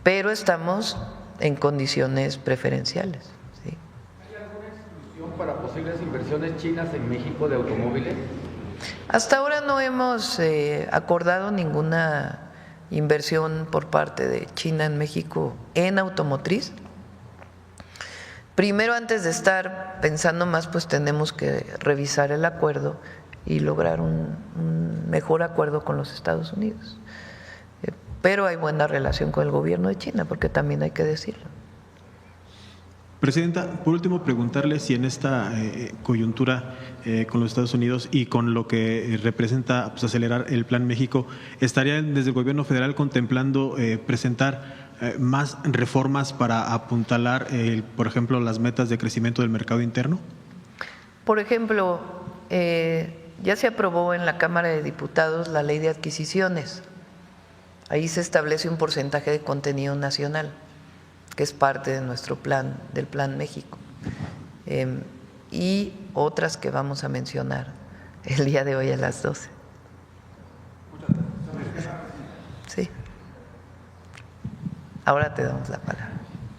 Pero estamos en condiciones preferenciales. ¿Sí? ¿Hay alguna exclusión para posibles inversiones chinas en México de automóviles? Hasta ahora no hemos acordado ninguna inversión por parte de China en México en automotriz. Primero, antes de estar pensando más, pues tenemos que revisar el acuerdo y lograr un mejor acuerdo con los Estados Unidos. Pero hay buena relación con el gobierno de China, porque también hay que decirlo. Presidenta, por último, preguntarle si en esta coyuntura con los Estados Unidos y con lo que representa pues, acelerar el Plan México, ¿estarían desde el gobierno federal contemplando presentar más reformas para apuntalar, por ejemplo, las metas de crecimiento del mercado interno? Por ejemplo, ya se aprobó en la Cámara de Diputados la Ley de Adquisiciones. Ahí se establece un porcentaje de contenido nacional, que es parte de nuestro plan, del Plan México, y otras que vamos a mencionar el día de hoy a las 12. Sí. Ahora te damos la palabra.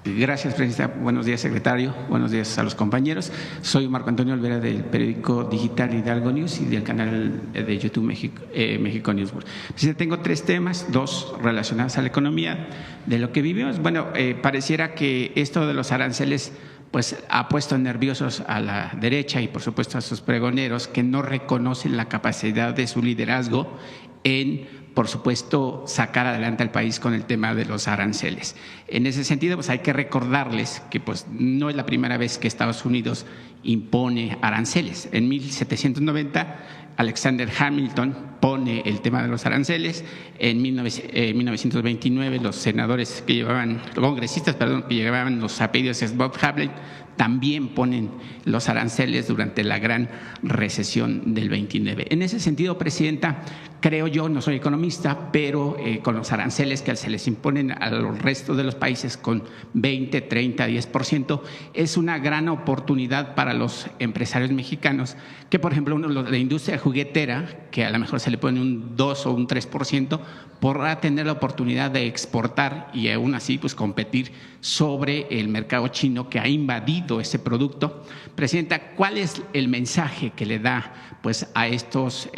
Gracias, presidenta. Buenos días, secretario. Buenos días a los compañeros. Soy Marco Antonio Olvera del periódico digital Hidalgo News y del canal de YouTube México News. Presidenta, tengo 3 temas, 2 relacionados a la economía. De lo que vivimos, bueno, pareciera que esto de los aranceles pues ha puesto nerviosos a la derecha y por supuesto a sus pregoneros que no reconocen la capacidad de su liderazgo en, por supuesto, sacar adelante al país con el tema de los aranceles. En ese sentido, pues hay que recordarles que pues no es la primera vez que Estados Unidos impone aranceles. En 1790 Alexander Hamilton pone el tema de los aranceles. En 1929 los senadores que llevaban, congresistas, perdón, que llevaban los apellidos de Bob Havlin también ponen los aranceles durante la gran recesión del 29. En ese sentido, Presidenta, creo yo, no soy economista, pero con los aranceles que se les imponen al resto de los países con 20, 30, 10%, es una gran oportunidad para los empresarios mexicanos que, por ejemplo, la industria juguetera, que a lo mejor se le pone un 2 o un 3%, podrá tener la oportunidad de exportar y aún así pues competir sobre el mercado chino que ha invadido ese producto. Presidenta, ¿cuál es el mensaje que le da pues a estos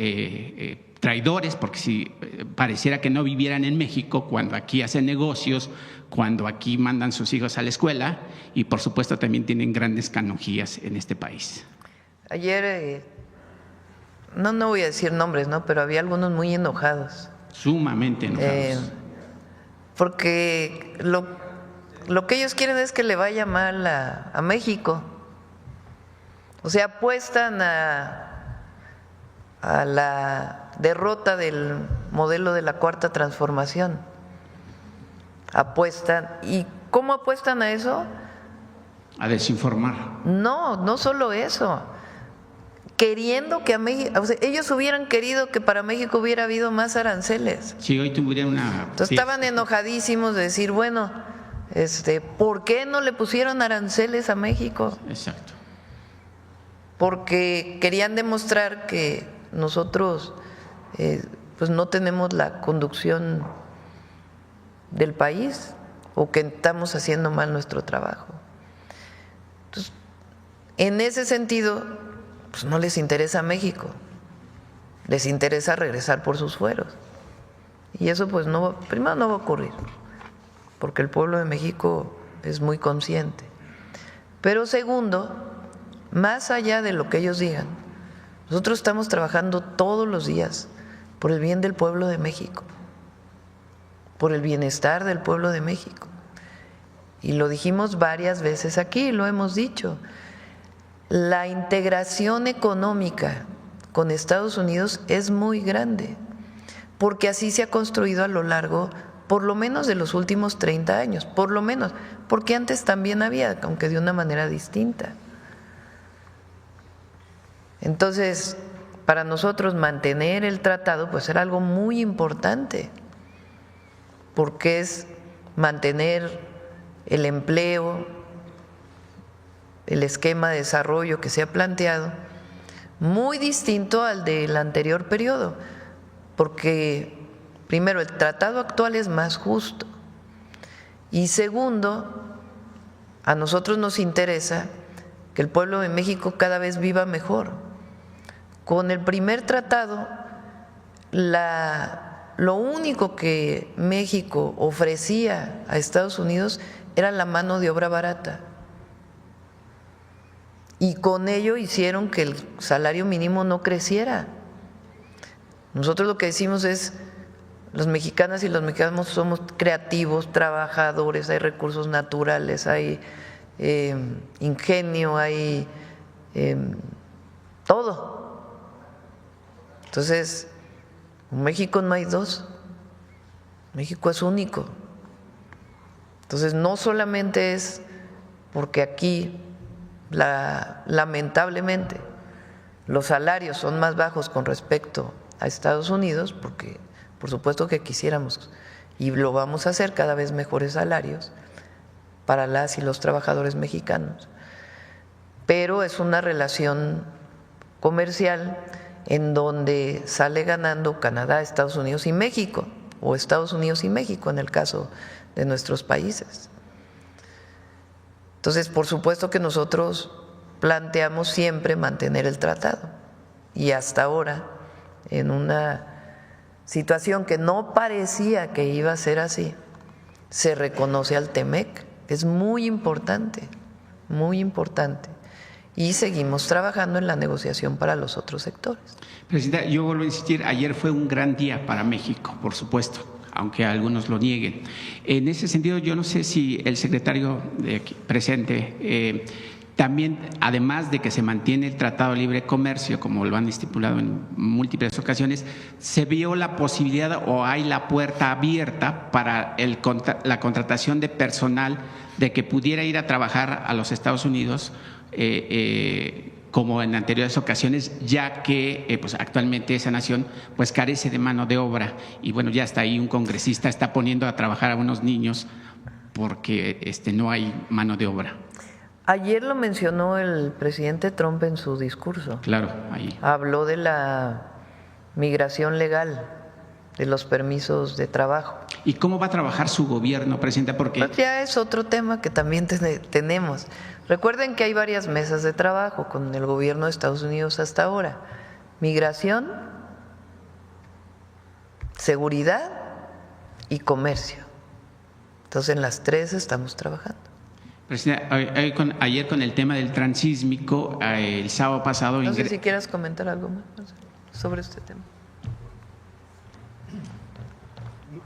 traidores? Porque si pareciera que no vivieran en México, cuando aquí hacen negocios, cuando aquí mandan sus hijos a la escuela y por supuesto también tienen grandes canonjías en este país. Ayer, no voy a decir nombres, ¿no? Pero había algunos muy enojados. Sumamente enojados. Porque lo que ellos quieren es que le vaya mal a México. O sea, apuestan a la derrota del modelo de la Cuarta Transformación. Apuestan. ¿Y cómo apuestan a eso? A desinformar. No solo eso. Queriendo que a México, o sea, ellos hubieran querido que para México hubiera habido más aranceles. Si hoy tuviera una... Entonces estaban enojadísimos de decir, bueno, ¿por qué no le pusieron aranceles a México? Exacto. Porque querían demostrar que nosotros pues no tenemos la conducción del país o que estamos haciendo mal nuestro trabajo. Entonces, en ese sentido, pues no les interesa México, les interesa regresar por sus fueros. Y eso pues primero no va a ocurrir, porque el pueblo de México es muy consciente. Pero segundo, más allá de lo que ellos digan, nosotros estamos trabajando todos los días por el bien del pueblo de México, por el bienestar del pueblo de México. Y lo dijimos varias veces aquí, lo hemos dicho. La integración económica con Estados Unidos es muy grande, porque así se ha construido a lo largo, por lo menos de los últimos 30 años, por lo menos, porque antes también había, aunque de una manera distinta. Entonces, para nosotros mantener el tratado, pues era algo muy importante, porque es mantener el empleo, el esquema de desarrollo que se ha planteado, muy distinto al del anterior periodo, porque primero el tratado actual es más justo y segundo, a nosotros nos interesa que el pueblo de México cada vez viva mejor. Con el primer tratado, lo único que México ofrecía a Estados Unidos era la mano de obra barata. Y con ello hicieron que el salario mínimo no creciera. Nosotros lo que decimos es, los mexicanas y los mexicanos somos creativos, trabajadores, hay recursos naturales, hay ingenio, hay todo. Entonces, en México no hay dos, México es único. Entonces, no solamente es porque aquí lamentablemente los salarios son más bajos con respecto a Estados Unidos, porque por supuesto que quisiéramos y lo vamos a hacer cada vez mejores salarios para las y los trabajadores mexicanos, pero es una relación comercial en donde sale ganando Canadá, Estados Unidos y México, o Estados Unidos y México en el caso de nuestros países. Entonces, por supuesto que nosotros planteamos siempre mantener el tratado y hasta ahora, en una situación que no parecía que iba a ser así, se reconoce al TEMEC, es muy importante, y seguimos trabajando en la negociación para los otros sectores. Presidenta, yo vuelvo a insistir, ayer fue un gran día para México, por supuesto, aunque algunos lo nieguen. En ese sentido, yo no sé si el secretario presente También, además de que se mantiene el Tratado de Libre Comercio, como lo han estipulado en múltiples ocasiones, se vio la posibilidad o hay la puerta abierta para la contratación de personal de que pudiera ir a trabajar a los Estados Unidos como en anteriores ocasiones, ya que pues actualmente esa nación pues carece de mano de obra y bueno, ya está ahí un congresista está poniendo a trabajar a unos niños porque no hay mano de obra. Ayer lo mencionó el presidente Trump en su discurso. Claro, ahí. Habló de la migración legal, de los permisos de trabajo. ¿Y cómo va a trabajar su gobierno, presidenta? Porque pues ya es otro tema que también tenemos. Recuerden que hay varias mesas de trabajo con el gobierno de Estados Unidos hasta ahora. Migración, seguridad y comercio. Entonces en las tres estamos trabajando. Presidenta, ayer con el tema del transísmico, el sábado pasado… No sé si quieras comentar algo más sobre este tema.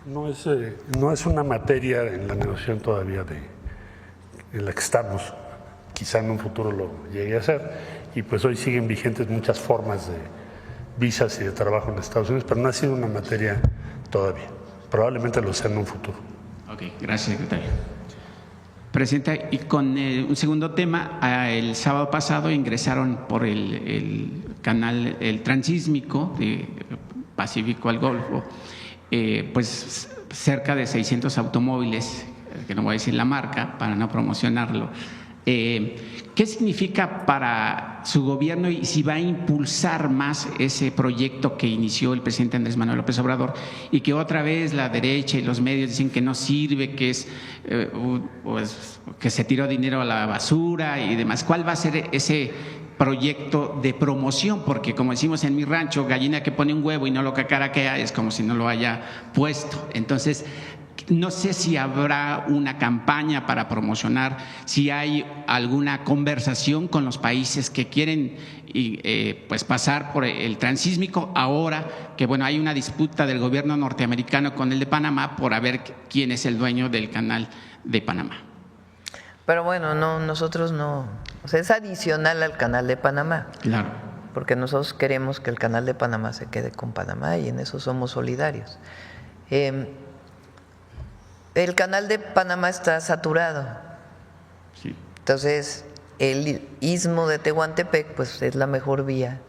No es una materia en la negociación todavía en la que estamos. Quizá en un futuro lo llegue a ser. Y pues hoy siguen vigentes muchas formas de visas y de trabajo en Estados Unidos, pero no ha sido una materia todavía. Probablemente lo sea en un futuro. Ok, gracias, secretario. Presidenta, y con un segundo tema, el sábado pasado ingresaron por el canal el transísmico de Pacífico al Golfo, pues cerca de 600 automóviles, que no voy a decir la marca para no promocionarlo. ¿Qué significa para su gobierno y si va a impulsar más ese proyecto que inició el presidente Andrés Manuel López Obrador y que otra vez la derecha y los medios dicen que no sirve, que es pues, que se tiró dinero a la basura y demás? ¿Cuál va a ser ese proyecto de promoción? Porque como decimos en mi rancho, gallina que pone un huevo y no lo cacaraquea es como si no lo haya puesto. Entonces, no sé si habrá una campaña para promocionar, si hay alguna conversación con los países que quieren pues pasar por el transísmico ahora que bueno hay una disputa del gobierno norteamericano con el de Panamá por a ver quién es el dueño del canal de Panamá. Pero bueno, no, nosotros no, o sea, es adicional al canal de Panamá. Claro. Porque nosotros queremos que el canal de Panamá se quede con Panamá y en eso somos solidarios. El canal de Panamá está saturado. Sí. Entonces, el istmo de Tehuantepec pues es la mejor vía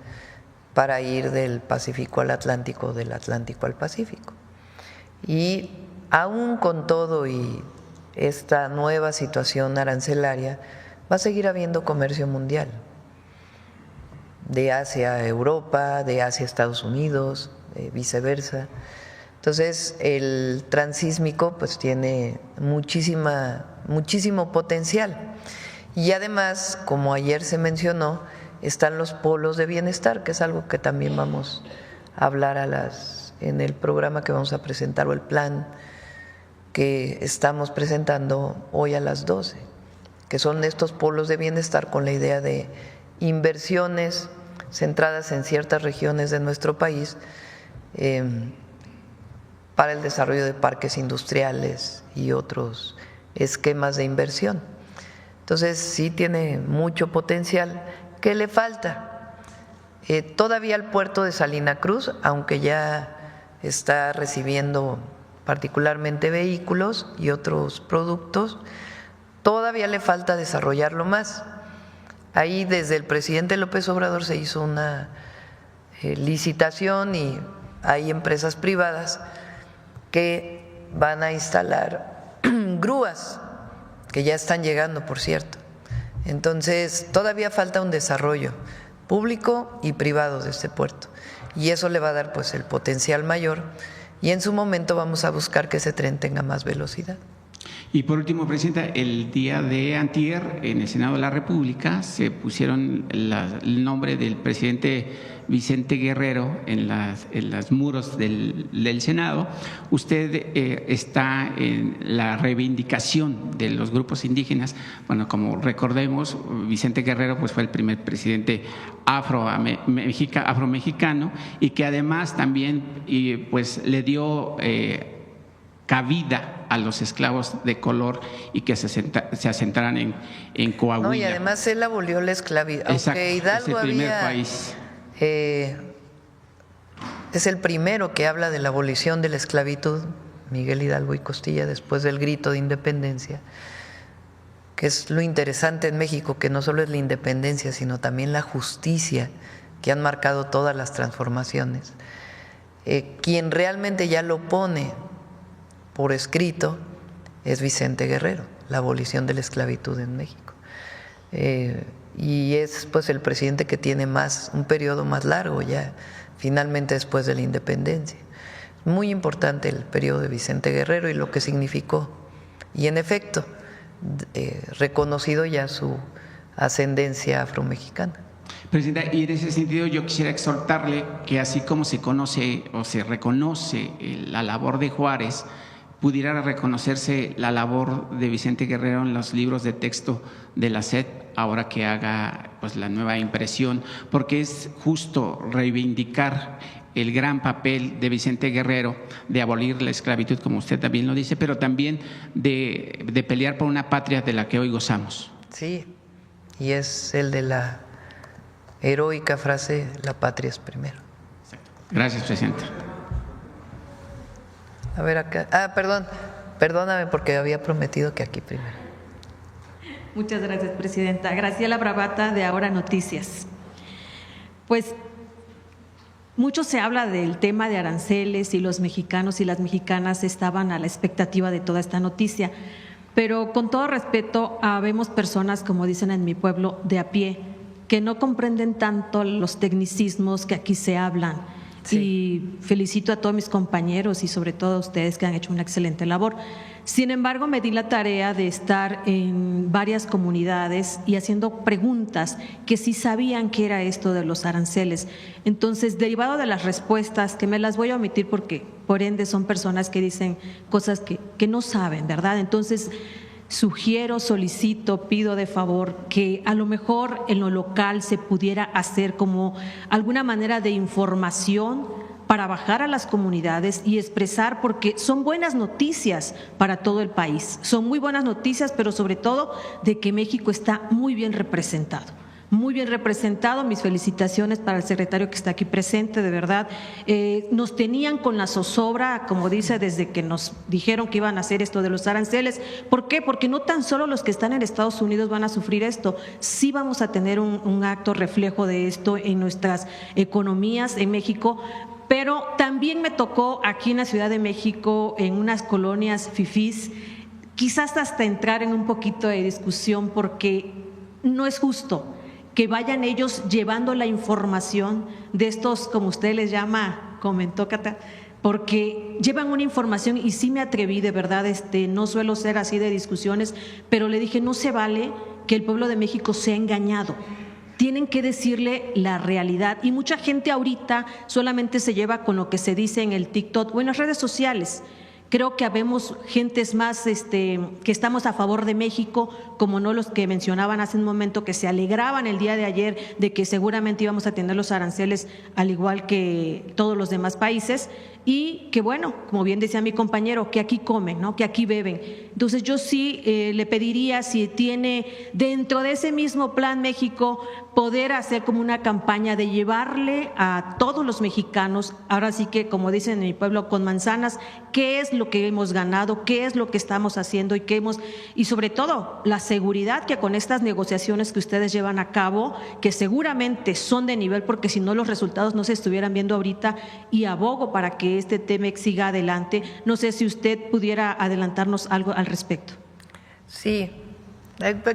para ir del Pacífico al Atlántico, del Atlántico al Pacífico. Y aún con todo y esta nueva situación arancelaria, va a seguir habiendo comercio mundial. De Asia a Europa, de Asia a Estados Unidos, viceversa. Entonces, el transísmico pues tiene muchísimo potencial. Y además, como ayer se mencionó, están los polos de bienestar, que es algo que también vamos a hablar en el programa que vamos a presentar o el plan que estamos presentando hoy a las 12, que son estos polos de bienestar con la idea de inversiones centradas en ciertas regiones de nuestro país, para el desarrollo de parques industriales y otros esquemas de inversión. Entonces sí tiene mucho potencial. ¿Qué le falta? Todavía el puerto de Salina Cruz, aunque ya está recibiendo particularmente vehículos y otros productos, todavía le falta desarrollarlo más. Ahí desde el presidente López Obrador se hizo una licitación y hay empresas privadas que van a instalar grúas, que ya están llegando, por cierto. Entonces, todavía falta un desarrollo público y privado de este puerto. Y eso le va a dar pues el potencial mayor y en su momento vamos a buscar que ese tren tenga más velocidad. Y por último, presidenta, el día de antier en el Senado de la República se pusieron el nombre del presidente Vicente Guerrero en los muros del Senado. Usted está en la reivindicación de los grupos indígenas. Bueno, como recordemos, Vicente Guerrero pues fue el primer presidente afromexicano y que además también pues le dio cabida a los esclavos de color y que se asentaran en Coahuila. No, y además él abolió la esclavitud. Exacto, Aunque Hidalgo es el primer había, país. Es el primero que habla de la abolición de la esclavitud, Miguel Hidalgo y Costilla, después del grito de independencia, que es lo interesante en México, que no solo es la independencia, sino también la justicia que han marcado todas las transformaciones. Quien realmente ya lo pone por escrito es Vicente Guerrero, la abolición de la esclavitud en México. Y es pues el presidente que tiene un periodo más largo ya, finalmente después de la independencia. Muy importante el periodo de Vicente Guerrero y lo que significó. Y en efecto, reconocido ya su ascendencia afromexicana. Presidenta, y en ese sentido yo quisiera exhortarle que así como se conoce o se reconoce la labor de Juárez, pudiera reconocerse la labor de Vicente Guerrero en los libros de texto de la SED, ahora que haga pues la nueva impresión, porque es justo reivindicar el gran papel de Vicente Guerrero de abolir la esclavitud, como usted también lo dice, pero también de pelear por una patria de la que hoy gozamos. Sí, y es el de la heroica frase, la patria es primero. Gracias, presidente. A ver acá. Perdóname porque había prometido que aquí primero. Muchas gracias, presidenta. Graciela Bravata, de Ahora Noticias. Pues mucho se habla del tema de aranceles y los mexicanos y las mexicanas estaban a la expectativa de toda esta noticia, pero con todo respeto, habemos personas, como dicen en mi pueblo, de a pie, que no comprenden tanto los tecnicismos que aquí se hablan. Sí. Y felicito a todos mis compañeros y sobre todo a ustedes que han hecho una excelente labor. Sin embargo, me di la tarea de estar en varias comunidades y haciendo preguntas que sí sabían qué era esto de los aranceles. Entonces, derivado de las respuestas, que me las voy a omitir porque por ende son personas que dicen cosas que no saben, ¿verdad? Entonces, sugiero, solicito, pido de favor que a lo mejor en lo local se pudiera hacer como alguna manera de información para bajar a las comunidades y expresar, porque son buenas noticias para todo el país, son muy buenas noticias, pero sobre todo de que México está muy bien representado. Muy bien representado, mis felicitaciones para el secretario que está aquí presente, de verdad. Nos tenían con la zozobra, como dice, desde que nos dijeron que iban a hacer esto de los aranceles. ¿Por qué? Porque no tan solo los que están en Estados Unidos van a sufrir esto, sí vamos a tener un acto reflejo de esto en nuestras economías en México. Pero también me tocó aquí en la Ciudad de México, en unas colonias fifís, quizás hasta entrar en un poquito de discusión, porque no es justo que vayan ellos llevando la información de estos, como usted les llama, comentó Cata, porque llevan una información y sí me atreví, de verdad, no suelo ser así de discusiones, pero le dije, no se vale que el pueblo de México sea engañado. Tienen que decirle la realidad y mucha gente ahorita solamente se lleva con lo que se dice en el TikTok o en las redes sociales. Creo que habemos gentes más que estamos a favor de México, como no los que mencionaban hace un momento, que se alegraban el día de ayer de que seguramente íbamos a tener los aranceles al igual que todos los demás países, y que bueno, como bien decía mi compañero, que aquí comen, ¿no? Que aquí beben. Entonces yo sí le pediría, si tiene dentro de ese mismo plan México, poder hacer como una campaña de llevarle a todos los mexicanos, ahora sí que como dicen en mi pueblo, con manzanas, qué es lo que hemos ganado, qué es lo que estamos haciendo y sobre todo la seguridad que con estas negociaciones que ustedes llevan a cabo, que seguramente son de nivel, porque si no los resultados no se estuvieran viendo ahorita, y abogo para que este TEMEC siga adelante. No sé si usted pudiera adelantarnos algo al respecto. Sí,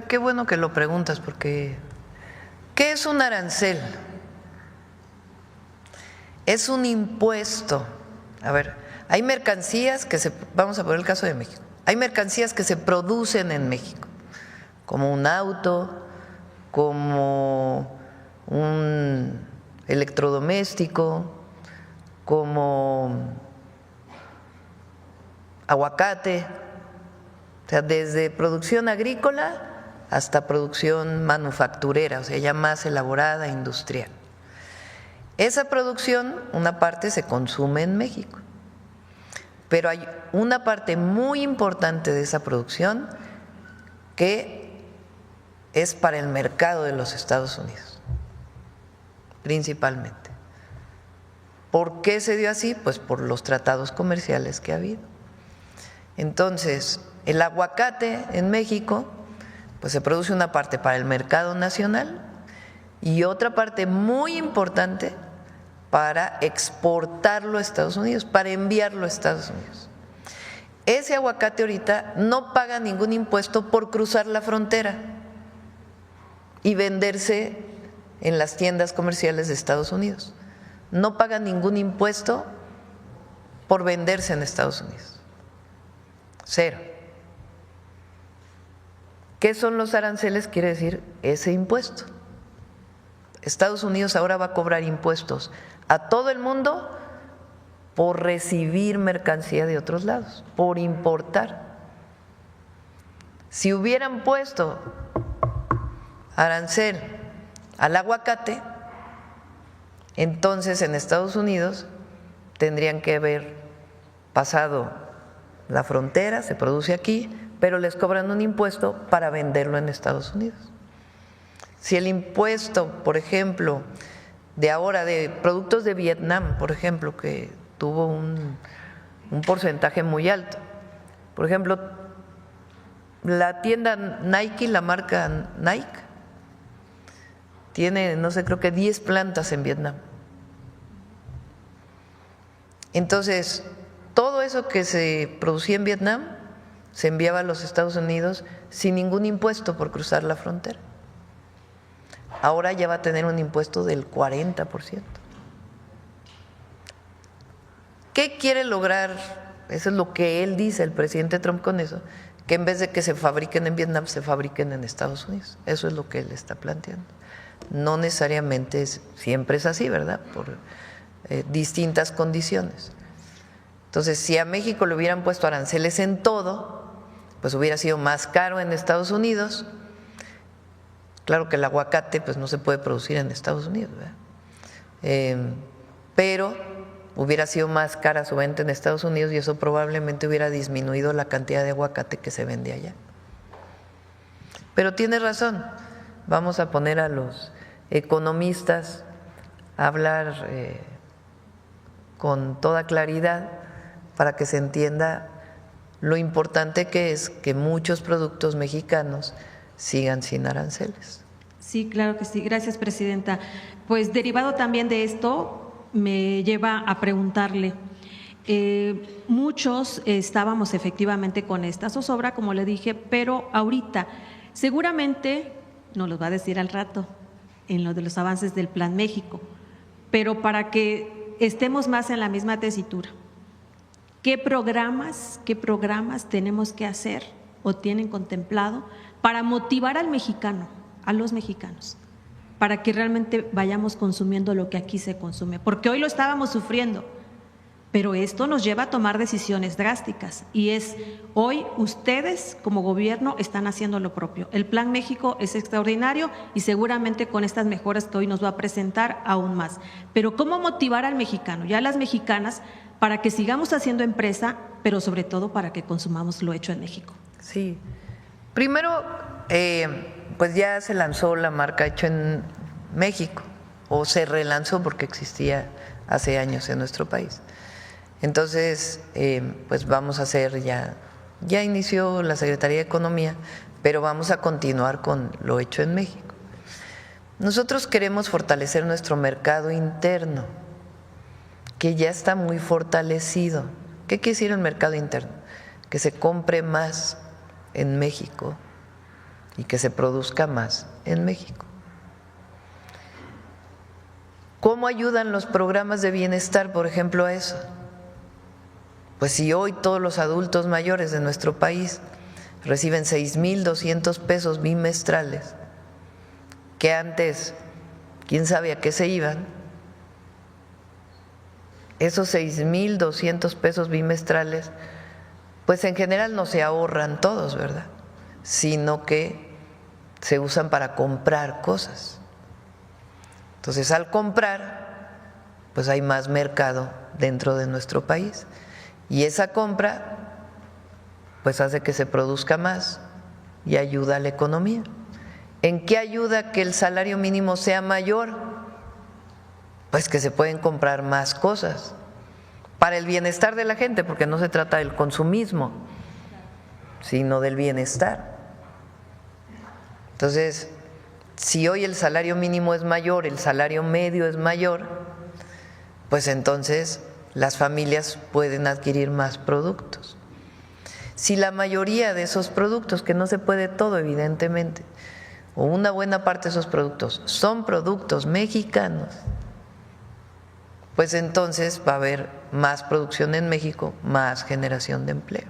qué bueno que lo preguntas, porque ¿qué es un arancel? Es un impuesto. A ver, hay mercancías vamos a poner el caso de México, hay mercancías que se producen en México, como un auto, como un electrodoméstico, como aguacate, o sea, desde producción agrícola hasta producción manufacturera, o sea, ya más elaborada, industrial. Esa producción, una parte se consume en México, pero hay una parte muy importante de esa producción que es para el mercado de los Estados Unidos, principalmente. ¿Por qué se dio así? Pues por los tratados comerciales que ha habido. Entonces, el aguacate en México, pues se produce una parte para el mercado nacional y otra parte muy importante para exportarlo a Estados Unidos, para enviarlo a Estados Unidos. Ese aguacate ahorita no paga ningún impuesto por cruzar la frontera y venderse en las tiendas comerciales de Estados Unidos. No paga ningún impuesto por venderse en Estados Unidos. Cero. ¿Qué son los aranceles? Quiere decir ese impuesto. Estados Unidos ahora va a cobrar impuestos a todo el mundo por recibir mercancía de otros lados, por importar. Si hubieran puesto arancel al aguacate, entonces en Estados Unidos tendrían que haber pasado la frontera, se produce aquí, pero les cobran un impuesto para venderlo en Estados Unidos. Si el impuesto, por ejemplo, de ahora de productos de Vietnam, por ejemplo, que tuvo un porcentaje muy alto, por ejemplo, la tienda Nike, la marca Nike, tiene, no sé, creo que 10 plantas en Vietnam. Entonces, todo eso que se producía en Vietnam se enviaba a los Estados Unidos sin ningún impuesto por cruzar la frontera. Ahora ya va a tener un impuesto del 40%. ¿Qué quiere lograr? Eso es lo que él dice, el presidente Trump, con eso, que en vez de que se fabriquen en Vietnam, se fabriquen en Estados Unidos. Eso es lo que él está planteando. No necesariamente siempre es así, ¿verdad? Por distintas condiciones. Entonces, si a México le hubieran puesto aranceles en todo, pues hubiera sido más caro en Estados Unidos. Claro que el aguacate pues no se puede producir en Estados Unidos, ¿verdad? Pero hubiera sido más cara su venta en Estados Unidos y eso probablemente hubiera disminuido la cantidad de aguacate que se vende allá. Pero tiene razón, vamos a poner a los economistas a hablar con toda claridad para que se entienda lo importante que es que muchos productos mexicanos sigan sin aranceles. Sí, claro que sí. Gracias, presidenta. Pues derivado también de esto, me lleva a preguntarle, muchos estábamos efectivamente con esta zozobra, como le dije, pero ahorita seguramente nos lo va a decir al rato en lo de los avances del Plan México, pero para que estemos más en la misma tesitura, ¿qué programas tenemos que hacer o tienen contemplado para motivar al mexicano, a los mexicanos, para que realmente vayamos consumiendo lo que aquí se consume? Porque hoy lo estábamos sufriendo, pero esto nos lleva a tomar decisiones drásticas y hoy ustedes como gobierno están haciendo lo propio. El Plan México es extraordinario y seguramente con estas mejoras que hoy nos va a presentar aún más. Pero ¿cómo motivar al mexicano y a las mexicanas para que sigamos haciendo empresa, pero sobre todo para que consumamos lo hecho en México? Sí, primero, pues ya se lanzó la marca Hecho en México, o se relanzó porque existía hace años en nuestro país. Entonces, pues vamos a hacer ya inició la Secretaría de Economía, pero vamos a continuar con lo Hecho en México. Nosotros queremos fortalecer nuestro mercado interno, que ya está muy fortalecido. ¿Qué quiere decir el mercado interno? Que se compre más en México y que se produzca más en México. ¿Cómo ayudan los programas de bienestar, por ejemplo, a eso? Pues si hoy todos los adultos mayores de nuestro país reciben 6,200 pesos bimestrales, que antes, quién sabe a qué se iban, esos 6,200 pesos bimestrales, pues en general no se ahorran todos, ¿verdad? Sino que se usan para comprar cosas. Entonces, al comprar, pues hay más mercado dentro de nuestro país. Y esa compra pues hace que se produzca más y ayuda a la economía. ¿En qué ayuda que el salario mínimo sea mayor? Pues que se pueden comprar más cosas para el bienestar de la gente, porque no se trata del consumismo, sino del bienestar. Entonces, si hoy el salario mínimo es mayor, el salario medio es mayor, pues entonces las familias pueden adquirir más productos. Si la mayoría de esos productos, que no se puede todo evidentemente, o una buena parte de esos productos son productos mexicanos, pues entonces va a haber más producción en México, más generación de empleo.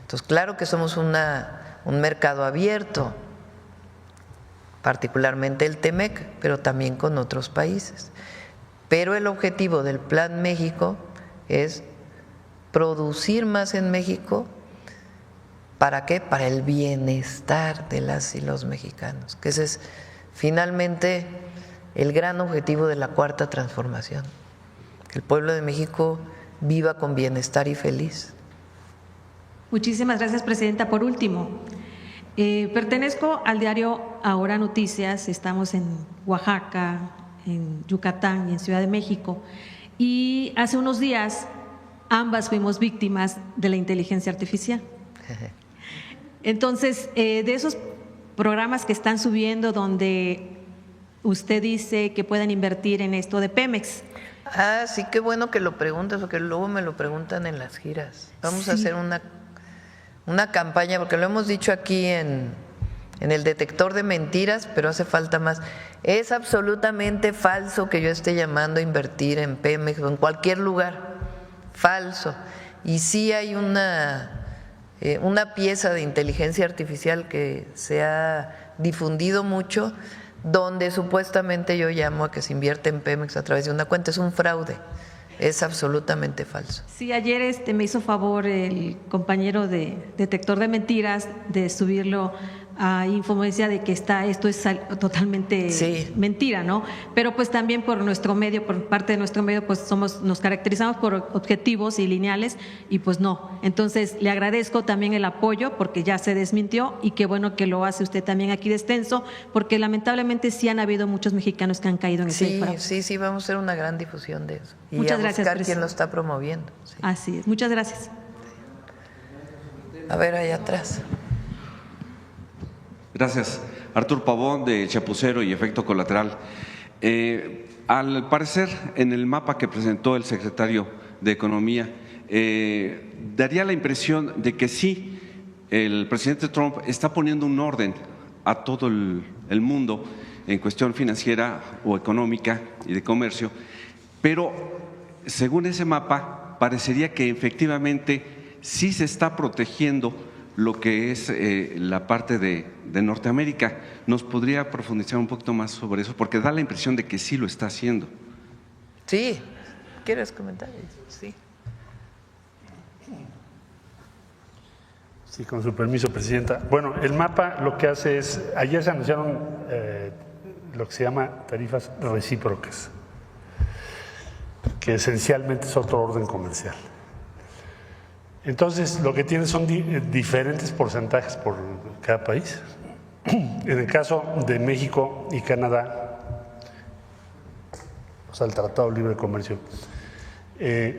Entonces, claro que somos un mercado abierto, particularmente el TEMEC, pero también con otros países. Pero el objetivo del Plan México es producir más en México. ¿Para qué? Para el bienestar de las y los mexicanos, que ese es finalmente el gran objetivo de la Cuarta Transformación, que el pueblo de México viva con bienestar y feliz. Muchísimas gracias, presidenta. Por último, pertenezco al diario Ahora Noticias, estamos en Oaxaca, en Yucatán y en Ciudad de México, y hace unos días ambas fuimos víctimas de la inteligencia artificial. Entonces, de esos programas que están subiendo donde usted dice que pueden invertir en esto de Pemex. Ah, sí, qué bueno que lo preguntas, porque luego me lo preguntan en las giras. Vamos a hacer una campaña, porque lo hemos dicho aquí en el detector de mentiras, pero hace falta más. Es absolutamente falso que yo esté llamando a invertir en Pemex o en cualquier lugar. Falso. Y sí hay una pieza de inteligencia artificial que se ha difundido mucho, donde supuestamente yo llamo a que se invierte en Pemex a través de una cuenta. Es un fraude, es absolutamente falso. Sí, ayer me hizo favor el compañero de detector de mentiras de subirlo a Infomesia de que esto es totalmente mentira, ¿no? Pero pues también por nuestro medio, por parte de nuestro medio, pues nos caracterizamos por objetivos y lineales y pues no. Entonces le agradezco también el apoyo porque ya se desmintió y qué bueno que lo hace usted también aquí de extenso, porque lamentablemente sí han habido muchos mexicanos que han caído en ese fraude. Sí, vamos a hacer una gran difusión de eso. Y muchas a gracias, buscar quién lo está promoviendo. Sí. Así es, muchas gracias. A ver, allá atrás. Gracias. Artur Pavón, de Chapucero y Efecto Colateral. Al parecer, en el mapa que presentó el secretario de Economía, daría la impresión de que sí, el presidente Trump está poniendo un orden a todo el mundo en cuestión financiera o económica y de comercio, pero según ese mapa, parecería que efectivamente sí se está protegiendo lo que es la parte de Norteamérica. ¿Nos podría profundizar un poquito más sobre eso? Porque da la impresión de que sí lo está haciendo. Sí. ¿Quieres comentar? Sí. Sí, con su permiso, presidenta. Bueno, el mapa lo que hace es, ayer se anunciaron lo que se llama tarifas recíprocas, que esencialmente es otro orden comercial. Entonces, lo que tiene son diferentes porcentajes por cada país. En el caso de México y Canadá, o sea, el Tratado de Libre Comercio,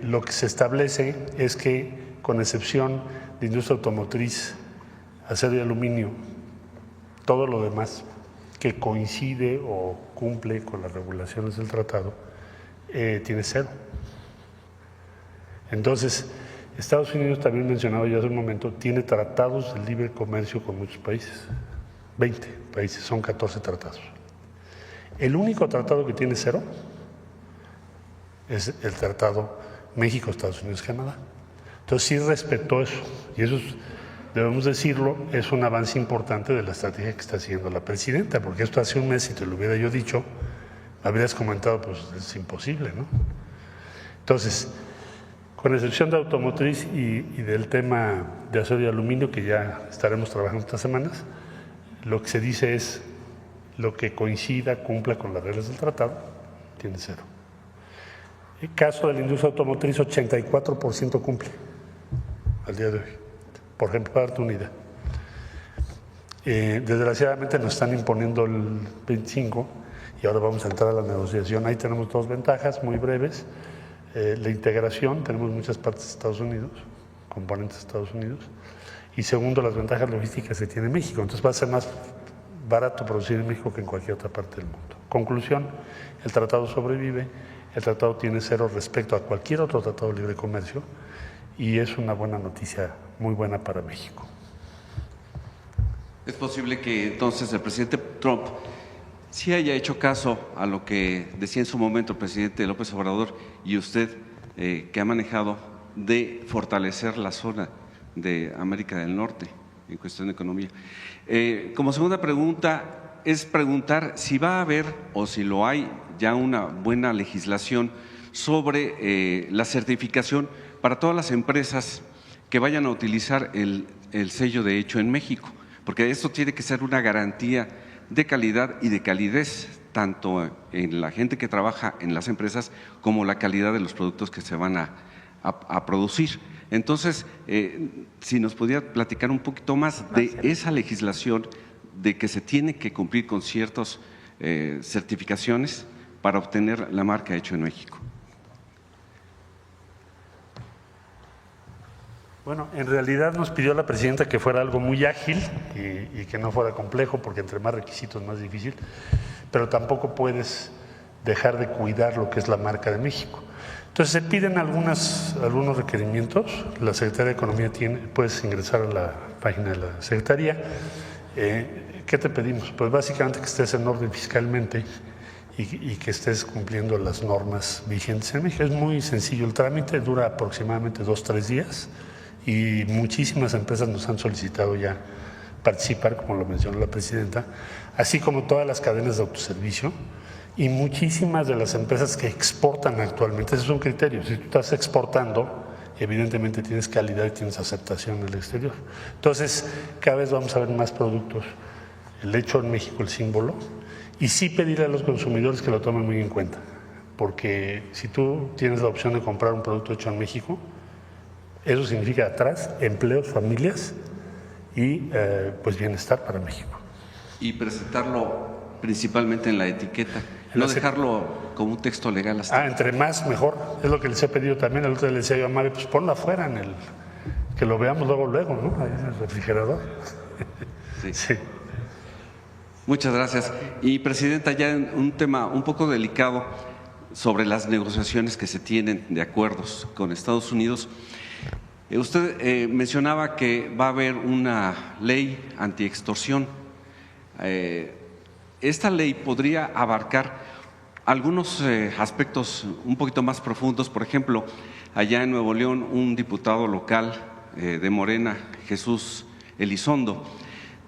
lo que se establece es que, con excepción de industria automotriz, acero y aluminio, todo lo demás que coincide o cumple con las regulaciones del tratado, tiene cero. Entonces, Estados Unidos, también mencionado ya hace un momento, tiene tratados de libre comercio con muchos países, 20 países, son 14 tratados. El único tratado que tiene cero es el tratado México, Estados Unidos, Canadá. Entonces sí respetó eso, y eso debemos decirlo, es un avance importante de la estrategia que está siguiendo la presidenta, porque esto hace un mes, si te lo hubiera yo dicho, habrías comentado, pues es imposible, ¿no? Entonces, con excepción de automotriz y del tema de acero y aluminio, que ya estaremos trabajando estas semanas, lo que se dice es lo que coincida, cumpla con las reglas del tratado, tiene cero. El caso de la industria automotriz, 84% cumple. al día de hoy. Por ejemplo, para darte una idea. Desgraciadamente nos están imponiendo el 25 y ahora vamos a entrar a la negociación. Ahí tenemos dos ventajas muy breves. La integración, tenemos muchas partes de Estados Unidos, componentes de Estados Unidos. Y segundo, las ventajas logísticas que tiene México. Entonces va a ser más barato producir en México que en cualquier otra parte del mundo. Conclusión, el tratado sobrevive, el tratado tiene cero respecto a cualquier otro tratado de libre comercio y es una buena noticia, muy buena para México. ¿Es posible que entonces el presidente Trump sí haya hecho caso a lo que decía en su momento el presidente López Obrador y usted, que ha manejado, de fortalecer la zona de América del Norte en cuestión de economía? Como segunda pregunta es preguntar si va a haber o si lo hay ya una buena legislación sobre la certificación para todas las empresas que vayan a utilizar el sello de hecho en México, porque esto tiene que ser una garantía de calidad y de calidez, tanto en la gente que trabaja en las empresas como la calidad de los productos que se van a producir. Entonces, si nos pudiera platicar un poquito más de esa legislación, de que se tiene que cumplir con ciertas certificaciones para obtener la marca hecho en México. Bueno, en realidad nos pidió la presidenta que fuera algo muy ágil y que no fuera complejo, porque entre más requisitos más difícil, pero tampoco puedes dejar de cuidar lo que es la marca de México. Entonces se piden algunos requerimientos. La Secretaría de Economía puedes ingresar a la página de la Secretaría. ¿Qué te pedimos? Pues básicamente que estés en orden fiscalmente y que estés cumpliendo las normas vigentes en México. Es muy sencillo el trámite, dura aproximadamente 2-3 días y muchísimas empresas nos han solicitado ya participar, como lo mencionó la presidenta, así como todas las cadenas de autoservicio y muchísimas de las empresas que exportan actualmente. Ese es un criterio. Si tú estás exportando, evidentemente tienes calidad y tienes aceptación en el exterior. Entonces, cada vez vamos a ver más productos. El hecho en México, el símbolo, y sí pedirle a los consumidores que lo tomen muy en cuenta, porque si tú tienes la opción de comprar un producto hecho en México, eso significa atrás empleos, familias y pues bienestar para México. Y presentarlo principalmente en la etiqueta, no dejarlo como un texto legal hasta. Entre más mejor, es lo que les he pedido también. El otro día le decía yo a Mari, pues ponlo afuera que lo veamos luego, ¿no? Ahí en el refrigerador. Sí. Sí. Muchas gracias. Y presidenta, ya en un tema un poco delicado sobre las negociaciones que se tienen de acuerdos con Estados Unidos. Usted mencionaba que va a haber una ley antiextorsión. Esta ley podría abarcar algunos aspectos un poquito más profundos. Por ejemplo, allá en Nuevo León, un diputado local de Morena, Jesús Elizondo,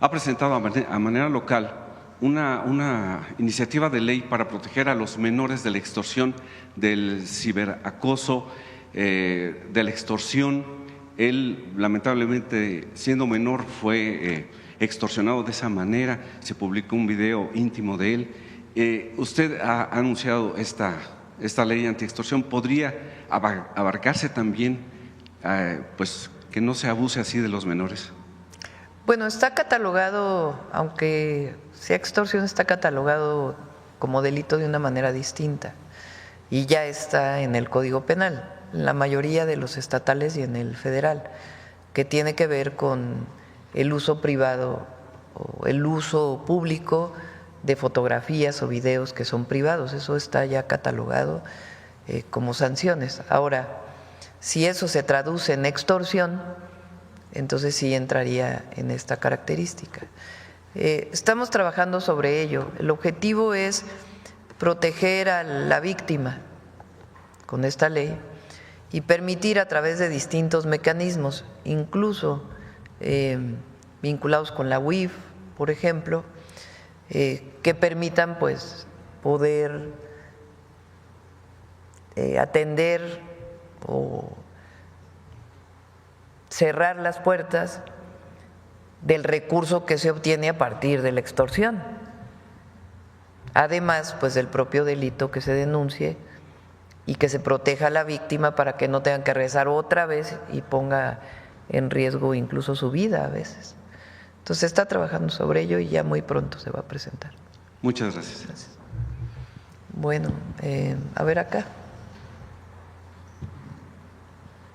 ha presentado a manera local una iniciativa de ley para proteger a los menores de la extorsión, del ciberacoso, de la extorsión. Él, lamentablemente, siendo menor, fue extorsionado de esa manera. Se publicó un video íntimo de él. Usted ha anunciado esta ley antiextorsión. ¿Podría abarcarse también, pues, que no se abuse así de los menores? Bueno, está catalogado, aunque sea extorsión, está catalogado como delito de una manera distinta y ya está en el Código Penal, en la mayoría de los estatales y en el federal, que tiene que ver con el uso privado o el uso público de fotografías o videos que son privados. Eso está ya catalogado como sanciones. Ahora, si eso se traduce en extorsión, entonces sí entraría en esta característica. Estamos trabajando sobre ello. El objetivo es proteger a la víctima con esta ley y permitir a través de distintos mecanismos, incluso vinculados con la UIF, por ejemplo, que permitan pues poder atender o cerrar las puertas del recurso que se obtiene a partir de la extorsión. Además, pues del propio delito que se denuncie y que se proteja a la víctima para que no tengan que regresar otra vez y ponga en riesgo incluso su vida a veces. Entonces está trabajando sobre ello y ya muy pronto se va a presentar. Muchas gracias. Gracias. Bueno, a ver acá.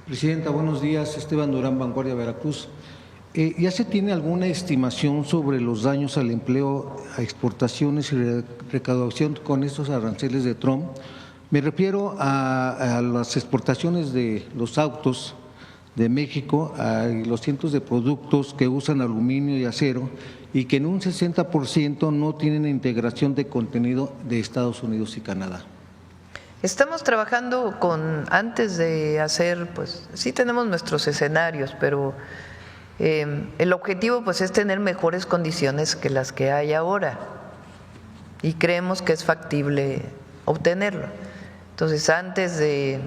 Presidenta, buenos días. Esteban Durán, Vanguardia, Veracruz. ¿Ya se tiene alguna estimación sobre los daños al empleo, a exportaciones y recaudación con estos aranceles de Trump? Me refiero a las exportaciones de los autos de México, a los cientos de productos que usan aluminio y acero y que en un 60% no tienen integración de contenido de Estados Unidos y Canadá. Estamos trabajando antes de hacer, pues sí tenemos nuestros escenarios, pero el objetivo pues es tener mejores condiciones que las que hay ahora y creemos que es factible obtenerlo. Entonces, antes de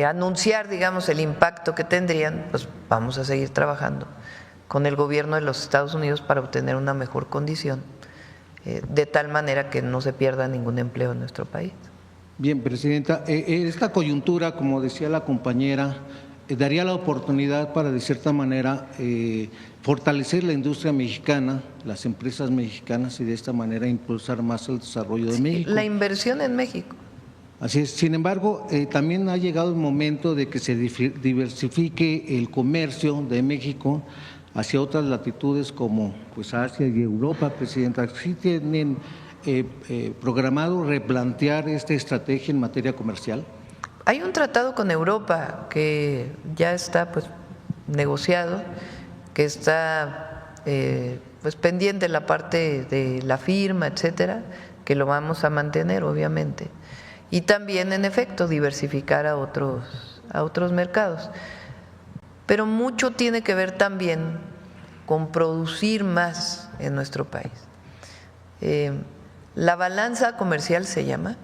anunciar, digamos, el impacto que tendrían, pues vamos a seguir trabajando con el gobierno de los Estados Unidos para obtener una mejor condición, de tal manera que no se pierda ningún empleo en nuestro país. Bien, Presidenta, esta coyuntura, como decía la compañera, daría la oportunidad para, de cierta manera, fortalecer la industria mexicana, las empresas mexicanas y de esta manera impulsar más el desarrollo de México. La inversión en México. Así es. Sin embargo, también ha llegado el momento de que se diversifique el comercio de México hacia otras latitudes como pues Asia y Europa, Presidenta. ¿Sí tienen programado replantear esta estrategia en materia comercial? Hay un tratado con Europa que ya está pues negociado, que está pues pendiente la parte de la firma, etcétera, que lo vamos a mantener obviamente, y también en efecto diversificar a otros mercados. Pero mucho tiene que ver también con producir más en nuestro país. La balanza comercial se llama.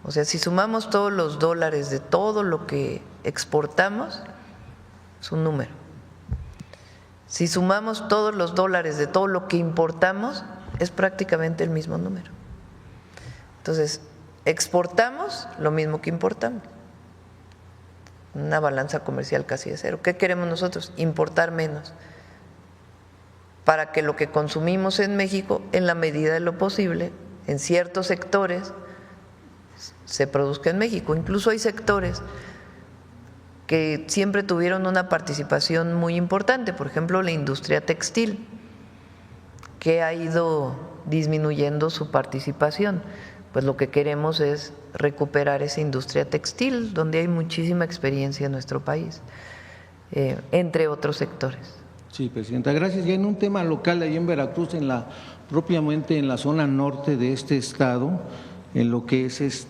O sea, si sumamos todos los dólares de todo lo que exportamos, es un número. Si sumamos todos los dólares de todo lo que importamos, es prácticamente el mismo número. Entonces, exportamos lo mismo que importamos. Una balanza comercial casi de cero. ¿Qué queremos nosotros? Importar menos, para que lo que consumimos en México, en la medida de lo posible, en ciertos sectores, se produzca en México. Incluso hay sectores que siempre tuvieron una participación muy importante, por ejemplo la industria textil, que ha ido disminuyendo su participación. Pues lo que queremos es recuperar esa industria textil, donde hay muchísima experiencia en nuestro país, entre otros sectores. Sí, Presidenta, gracias. Ya en un tema local, ahí en Veracruz, propiamente en la zona norte de este estado, en lo que es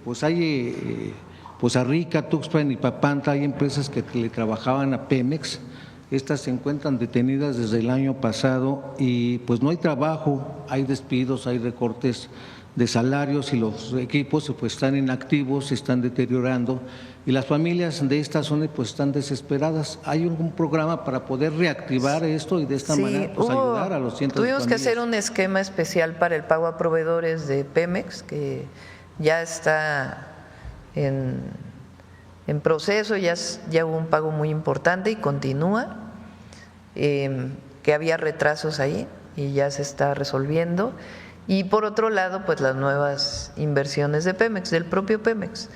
pues hay Poza Rica, Tuxpan y Papantla, hay empresas que le trabajaban a Pemex. Estas se encuentran detenidas desde el año pasado y pues no hay trabajo, hay despidos, hay recortes de salarios y los equipos pues están inactivos, se están deteriorando y las familias de esta zona pues están desesperadas. ¿Hay algún programa para poder reactivar esto y de esta manera pues ayudar a los cientos de familias? Tuvimos que hacer un esquema especial para el pago a proveedores de Pemex, que ya está en proceso, ya hubo un pago muy importante y continúa, que había retrasos ahí y ya se está resolviendo. Y por otro lado, pues las nuevas inversiones de Pemex, del propio Pemex,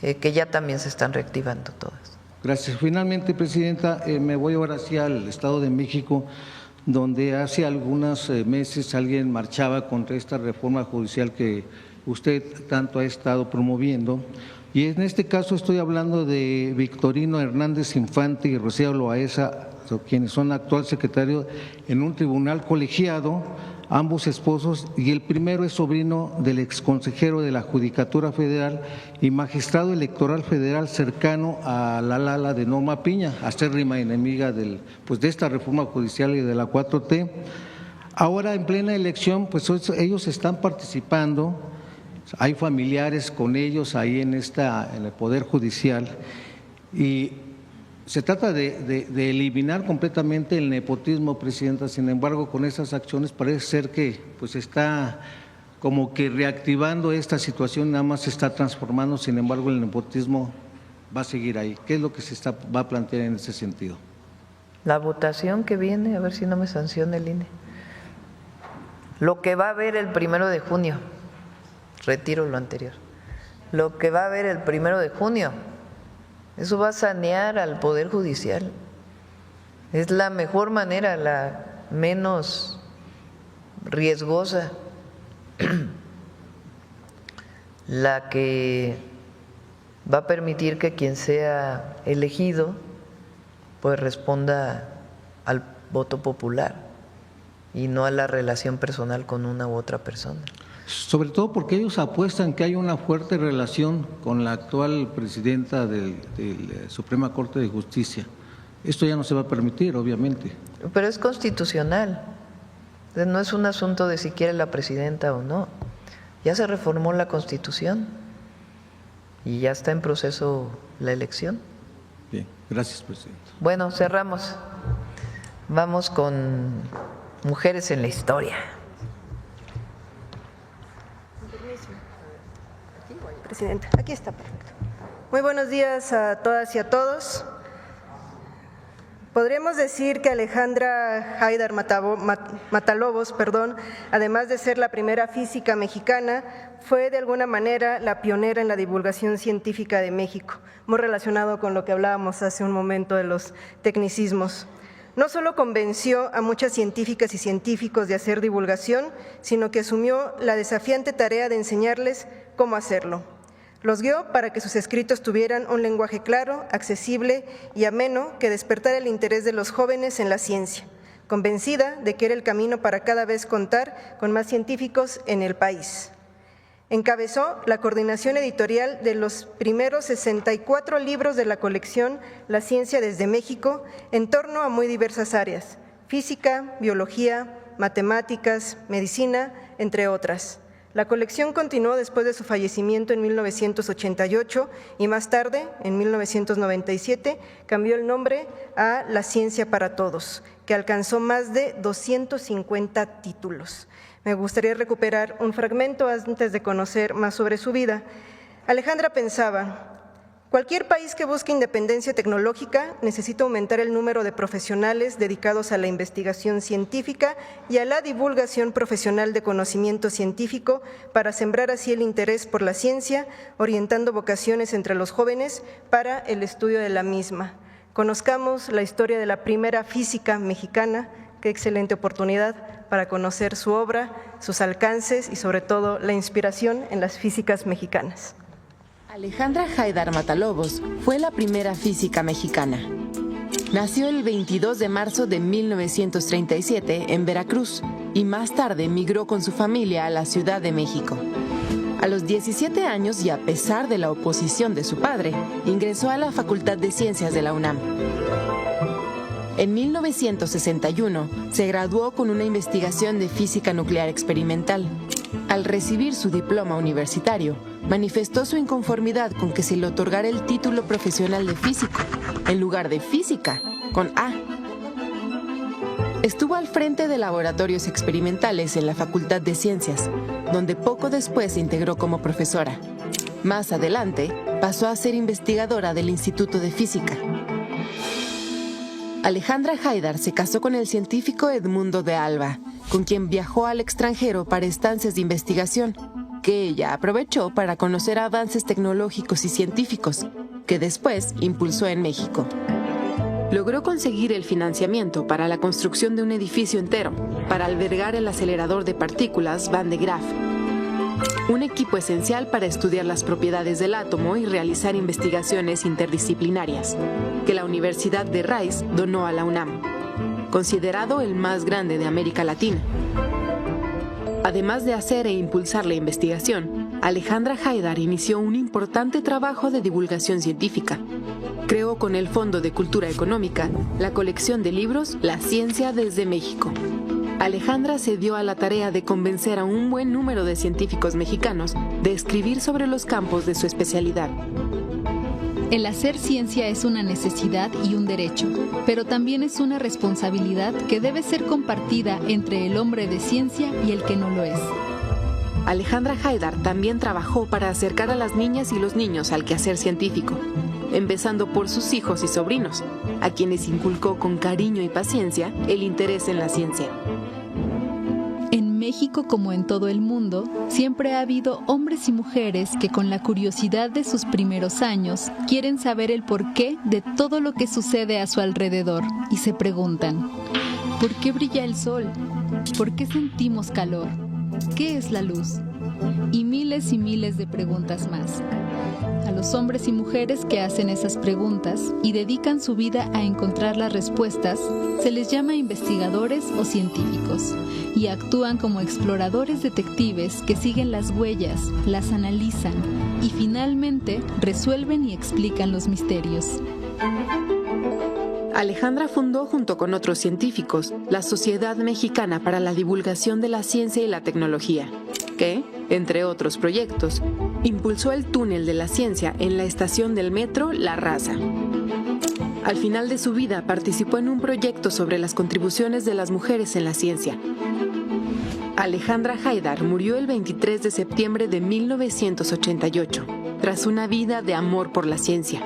que ya también se están reactivando todas. Gracias. Finalmente, Presidenta, me voy ahora hacia el Estado de México, donde hace algunos meses alguien marchaba contra esta reforma judicial que usted tanto ha estado promoviendo. Y en este caso estoy hablando de Victorino Hernández Infante y Rocío Loaesa, quienes son actual secretario en un tribunal colegiado, ambos esposos, y el primero es sobrino del exconsejero de la Judicatura Federal y magistrado electoral federal cercano a la Lala de Norma Piña, acérrima enemiga de esta reforma judicial y de la 4T. Ahora en plena elección, pues ellos están participando, hay familiares con ellos ahí en el Poder Judicial y se trata de eliminar completamente el nepotismo, Presidenta. Sin embargo, con esas acciones parece ser que pues está como que reactivando esta situación nada más se está transformando, sin embargo el nepotismo va a seguir ahí. ¿Qué es lo que va a plantear en ese sentido? La votación que viene, a ver si no me sanciona el INE. Lo que va a haber el 1 de junio, retiro lo anterior. Lo que va a haber el 1 de junio, eso va a sanear al Poder Judicial. Es la mejor manera, la menos riesgosa, la que va a permitir que quien sea elegido pues responda al voto popular y no a la relación personal con una u otra persona. Sobre todo porque ellos apuestan que hay una fuerte relación con la actual presidenta de la Suprema Corte de Justicia. Esto ya no se va a permitir, obviamente. Pero es constitucional, no es un asunto de si quiere la presidenta o no. Ya se reformó la Constitución y ya está en proceso la elección. Bien, gracias, presidente. Bueno, cerramos. Vamos con mujeres en la historia. Presidenta, aquí está, perfecto. Muy buenos días a todas y a todos. Podríamos decir que Alejandra Haidar Matalobos, además de ser la primera física mexicana, fue de alguna manera la pionera en la divulgación científica de México, muy relacionado con lo que hablábamos hace un momento de los tecnicismos. No solo convenció a muchas científicas y científicos de hacer divulgación, sino que asumió la desafiante tarea de enseñarles cómo hacerlo. Los guió para que sus escritos tuvieran un lenguaje claro, accesible y ameno que despertara el interés de los jóvenes en la ciencia, convencida de que era el camino para cada vez contar con más científicos en el país. Encabezó la coordinación editorial de los primeros 64 libros de la colección La Ciencia desde México en torno a muy diversas áreas: física, biología, matemáticas, medicina, entre otras. La colección continuó después de su fallecimiento en 1988 y más tarde, en 1997, cambió el nombre a La Ciencia para Todos, que alcanzó más de 250 títulos. Me gustaría recuperar un fragmento antes de conocer más sobre su vida. Alejandra pensaba: cualquier país que busque independencia tecnológica necesita aumentar el número de profesionales dedicados a la investigación científica y a la divulgación profesional de conocimiento científico para sembrar así el interés por la ciencia, orientando vocaciones entre los jóvenes para el estudio de la misma. Conozcamos la historia de la primera física mexicana. Qué excelente oportunidad para conocer su obra, sus alcances y sobre todo la inspiración en las físicas mexicanas. Alejandra Haidar Matalobos fue la primera física mexicana. Nació el 22 de marzo de 1937 en Veracruz y más tarde migró con su familia a la Ciudad de México. A los 17 años y a pesar de la oposición de su padre, ingresó a la Facultad de Ciencias de la UNAM. En 1961 se graduó con una investigación de física nuclear experimental. Al recibir su diploma universitario, manifestó su inconformidad con que se le otorgara el título profesional de físico, en lugar de física, con A. Estuvo al frente de laboratorios experimentales en la Facultad de Ciencias, donde poco después se integró como profesora. Más adelante, pasó a ser investigadora del Instituto de Física. Alejandra Haidar se casó con el científico Edmundo de Alba, con quien viajó al extranjero para estancias de investigación, que ella aprovechó para conocer avances tecnológicos y científicos, que después impulsó en México. Logró conseguir el financiamiento para la construcción de un edificio entero, para albergar el acelerador de partículas Van de Graaff, un equipo esencial para estudiar las propiedades del átomo y realizar investigaciones interdisciplinarias, que la Universidad de Rice donó a la UNAM, considerado el más grande de América Latina. Además de hacer e impulsar la investigación, Alejandra Haidar inició un importante trabajo de divulgación científica. Creó con el Fondo de Cultura Económica la colección de libros La Ciencia desde México. Alejandra se dio a la tarea de convencer a un buen número de científicos mexicanos de escribir sobre los campos de su especialidad. El hacer ciencia es una necesidad y un derecho, pero también es una responsabilidad que debe ser compartida entre el hombre de ciencia y el que no lo es. Alejandra Haidar también trabajó para acercar a las niñas y los niños al quehacer científico, empezando por sus hijos y sobrinos, a quienes inculcó con cariño y paciencia el interés en la ciencia. En México, como en todo el mundo, siempre ha habido hombres y mujeres que con la curiosidad de sus primeros años quieren saber el porqué de todo lo que sucede a su alrededor y se preguntan: ¿por qué brilla el sol? ¿Por qué sentimos calor? ¿Qué es la luz? Y miles de preguntas más. A los hombres y mujeres que hacen esas preguntas y dedican su vida a encontrar las respuestas, se les llama investigadores o científicos, y actúan como exploradores detectives que siguen las huellas, las analizan y finalmente resuelven y explican los misterios. Alejandra fundó junto con otros científicos la Sociedad Mexicana para la Divulgación de la Ciencia y la Tecnología, que, entre otros proyectos, impulsó el túnel de la ciencia en la estación del metro La Raza. Al final de su vida participó en un proyecto sobre las contribuciones de las mujeres en la ciencia. Alejandra Haidar murió el 23 de septiembre de 1988, tras una vida de amor por la ciencia.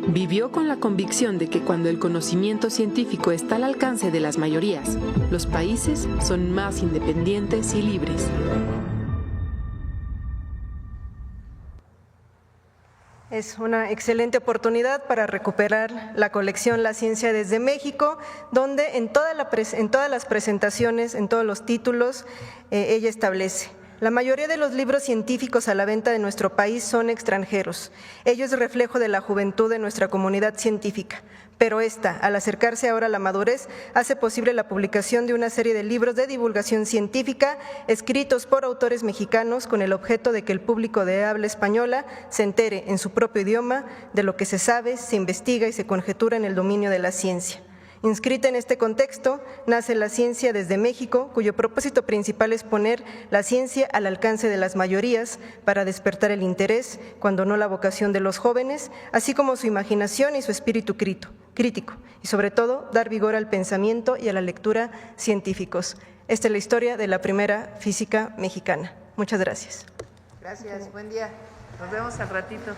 Vivió con la convicción de que cuando el conocimiento científico está al alcance de las mayorías, los países son más independientes y libres. Es una excelente oportunidad para recuperar la colección La Ciencia desde México, donde en todas las presentaciones, en todos los títulos, ella establece: la mayoría de los libros científicos a la venta de nuestro país son extranjeros. Ello es reflejo de la juventud de nuestra comunidad científica. Pero esta, al acercarse ahora a la madurez, hace posible la publicación de una serie de libros de divulgación científica escritos por autores mexicanos con el objeto de que el público de habla española se entere en su propio idioma de lo que se sabe, se investiga y se conjetura en el dominio de la ciencia. Inscrita en este contexto, nace La Ciencia desde México, cuyo propósito principal es poner la ciencia al alcance de las mayorías para despertar el interés, cuando no la vocación de los jóvenes, así como su imaginación y su espíritu crítico, y sobre todo dar vigor al pensamiento y a la lectura científicos. Esta es la historia de la primera física mexicana. Muchas gracias. Gracias, buen día. Nos vemos al ratito.